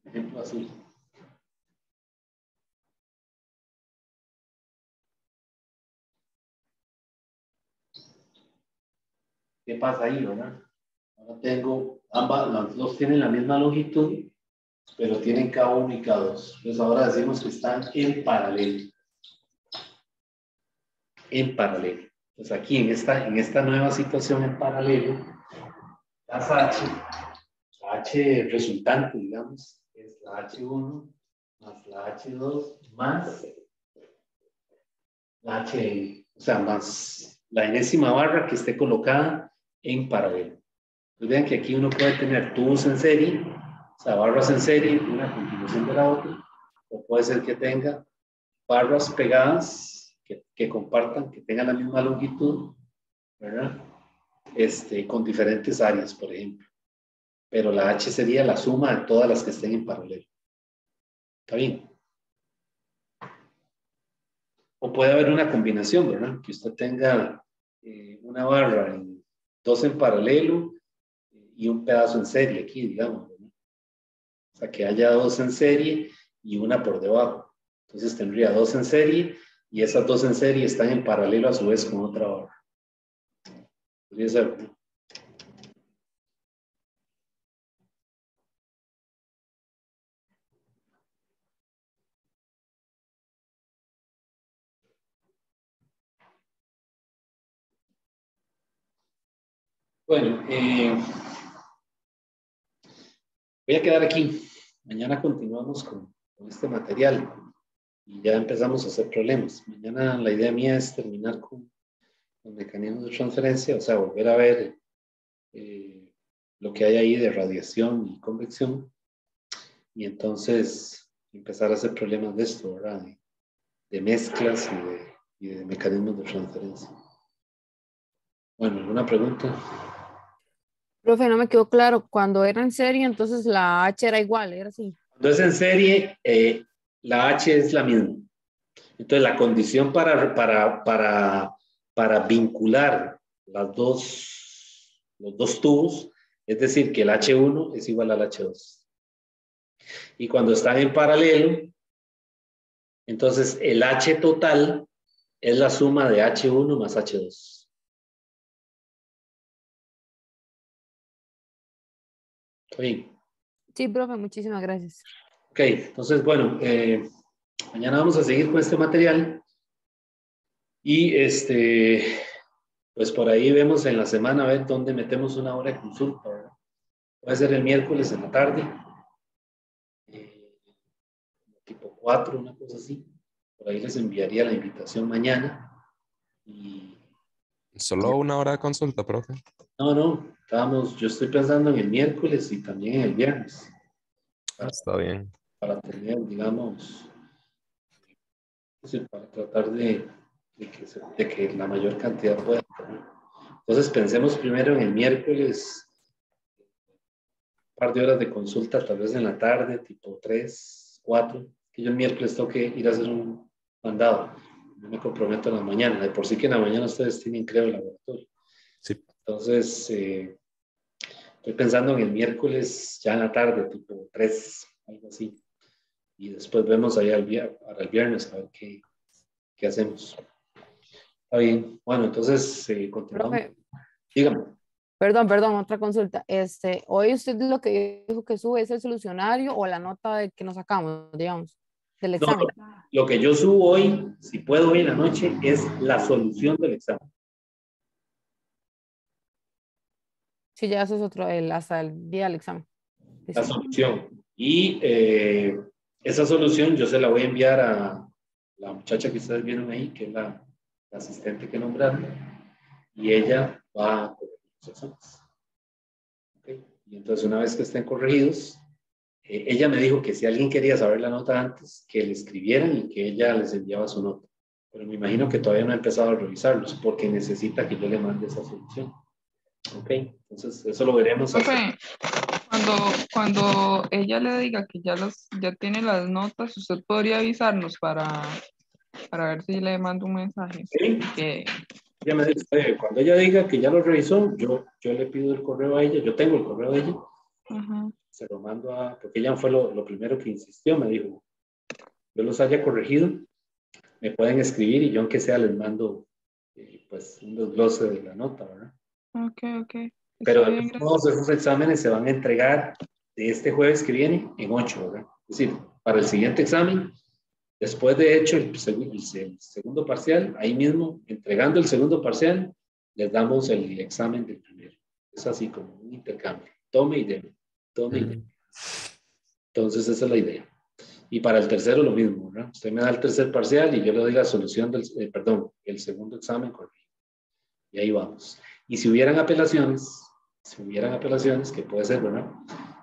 Ejemplo azul. ¿Qué pasa ahí, verdad? Ahora tengo, las dos tienen la misma longitud, pero tienen K1 y K2. Entonces ahora decimos que están en paralelo. En paralelo. Entonces aquí en esta nueva situación en paralelo, las H, la H resultante, digamos, es la H1 más la H2 más la H, o sea, más la enésima barra que esté colocada en paralelo. Pues vean que aquí uno puede tener tubos en serie, o sea, barras en serie, una a continuación de la otra, o puede ser que tenga barras pegadas que compartan, que tengan la misma longitud, ¿verdad? Con diferentes áreas, por ejemplo. Pero la H sería la suma de todas las que estén en paralelo. ¿Está bien? O puede haber una combinación, ¿verdad? Que usted tenga una barra, dos en paralelo y un pedazo en serie aquí, digamos, ¿verdad? O sea, que haya dos en serie y una por debajo. Entonces tendría dos en serie y esas dos en serie están en paralelo a su vez con otra barra. Podría ser, ¿verdad? Bueno, voy a quedar aquí. Mañana continuamos con este material y ya empezamos a hacer problemas. Mañana la idea mía es terminar con los mecanismos de transferencia, o sea, volver a ver lo que hay ahí de radiación y convección y entonces empezar a hacer problemas de esto, ¿verdad? De mezclas y de mecanismos de transferencia. Bueno, ¿alguna pregunta? Profe, no me quedó claro. Cuando era en serie, entonces la H era igual, era así. Cuando es en serie, la H es la misma. Entonces, la condición para vincular los dos tubos, es decir, que el H1 es igual al H2. Y cuando están en paralelo, entonces el H total es la suma de H1 más H2. ¿Está bien? Sí, profe, muchísimas gracias. Ok, entonces, bueno, mañana vamos a seguir con este material y pues por ahí vemos en la semana a ver dónde metemos una hora de consulta, ¿verdad? Puede ser el miércoles en la tarde, tipo 4, una cosa así. Por ahí les enviaría la invitación mañana. Y Solo una hora de consulta, profe. yo estoy pensando en el miércoles y también en el viernes. Está bien. Para tener, digamos, para tratar de que la mayor cantidad pueda. Entonces pensemos primero en el miércoles, un par de horas de consulta, tal vez en la tarde, tipo 3, 4, que yo el miércoles tengo que ir a hacer un mandado. No me comprometo en la mañana. De por sí que en la mañana ustedes tienen, creo, el laboratorio. Sí. Entonces, estoy pensando en el miércoles ya en la tarde, tipo 3, algo así. Y después vemos ahí para el viernes a ver qué hacemos. Está bien. Bueno, entonces continuamos. Profe, Dígame. perdón, otra consulta. Hoy usted lo que dijo que sube es el solucionario o la nota que nos sacamos, digamos, del No, examen. lo que yo subo hoy, si puedo hoy en la noche, es la solución del examen. Sí, ya eso es otro, hasta el día del examen. La Listo. solución. Y esa solución yo se la voy a enviar a la muchacha que ustedes vieron ahí, que es la asistente que nombraron, y ella va a corregir los exámenes. ¿Okay? Y entonces una vez que estén corregidos, ella me dijo que si alguien quería saber la nota antes, que le escribieran y que ella les enviaba su nota. Pero me imagino que todavía no ha empezado a revisarlos porque necesita que yo le mande esa solución. Ok, entonces eso lo veremos. Profe, cuando ella le diga que ya tiene las notas, usted podría avisarnos para ver si le mando un mensaje. Okay. Que, Ella me dice, cuando ella diga que ya lo revisó, yo le pido el correo a ella, yo tengo el correo de ella, ajá. se lo mando porque ella fue lo primero que insistió, me dijo, yo los haya corregido, me pueden escribir y yo aunque sea les mando pues un desglose de la nota, ¿verdad? Ok. Pero Está de bien, todos modos, esos exámenes se van a entregar de este jueves que viene en 8, ¿verdad? Es decir, para el siguiente examen, después de hecho el segundo parcial, ahí mismo, entregando el segundo parcial, les damos el examen del primero. Es así como un intercambio. Tome y deme. Tome y deme. Entonces, esa es la idea. Y para el tercero lo mismo, ¿verdad? Usted me da el tercer parcial y yo le doy la solución perdón, el segundo examen corregido. Y ahí vamos. Y si hubieran apelaciones, que puede ser, ¿verdad?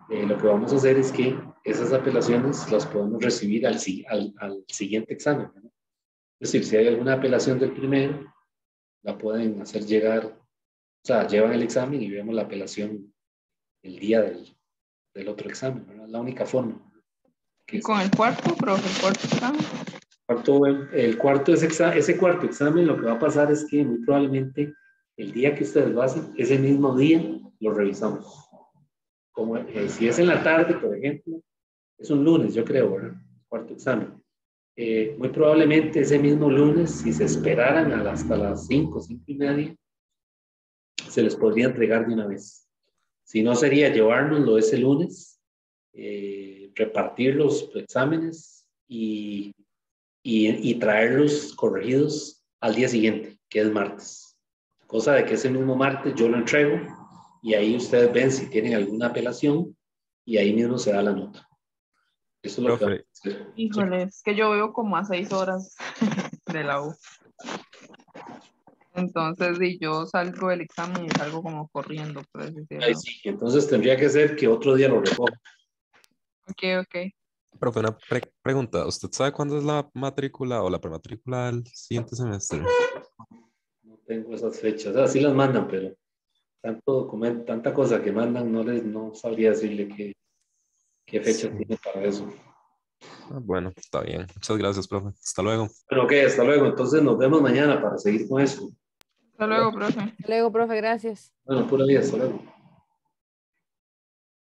Lo que vamos a hacer es que esas apelaciones las podemos recibir al siguiente examen, ¿verdad? Es decir, si hay alguna apelación del primero, la pueden hacer llegar, o sea, llevan el examen y vemos la apelación el día del otro examen, ¿verdad? La única forma. ¿Y con el cuarto, profe? ¿El cuarto examen? Ese cuarto examen, lo que va a pasar es que muy probablemente el día que ustedes lo hacen, ese mismo día lo revisamos. Como si es en la tarde, por ejemplo, es un lunes, yo creo, ¿verdad? Cuarto examen. Muy probablemente ese mismo lunes, si se esperaran hasta las 5:30, se les podría entregar de una vez. Si no, sería llevárnoslo ese lunes, repartir los exámenes y traerlos corregidos al día siguiente, que es martes. Cosa de que ese mismo martes yo lo entrego y ahí ustedes ven si tienen alguna apelación y ahí mismo se da la nota. Eso es lo que Profe, vamos a hacer. Híjole, es que yo veo como a 6 horas de la U. Entonces, si yo salgo del examen y salgo como corriendo, por así decirlo. Ahí sí, entonces tendría que ser que otro día lo recoja. Ok. profe, una pregunta. ¿Usted sabe cuándo es la matrícula o la prematrícula del siguiente semestre? No tengo esas fechas, así las mandan, pero tanto documento, tanta cosa que mandan, no sabría decirle qué fecha Sí. tiene para eso. Bueno, está bien. Muchas gracias, profe. Hasta luego. Bueno, ok, hasta luego. Entonces nos vemos mañana para seguir con esto. Hasta luego, profe. Luego, profe, gracias. Bueno, pura vida, hasta luego.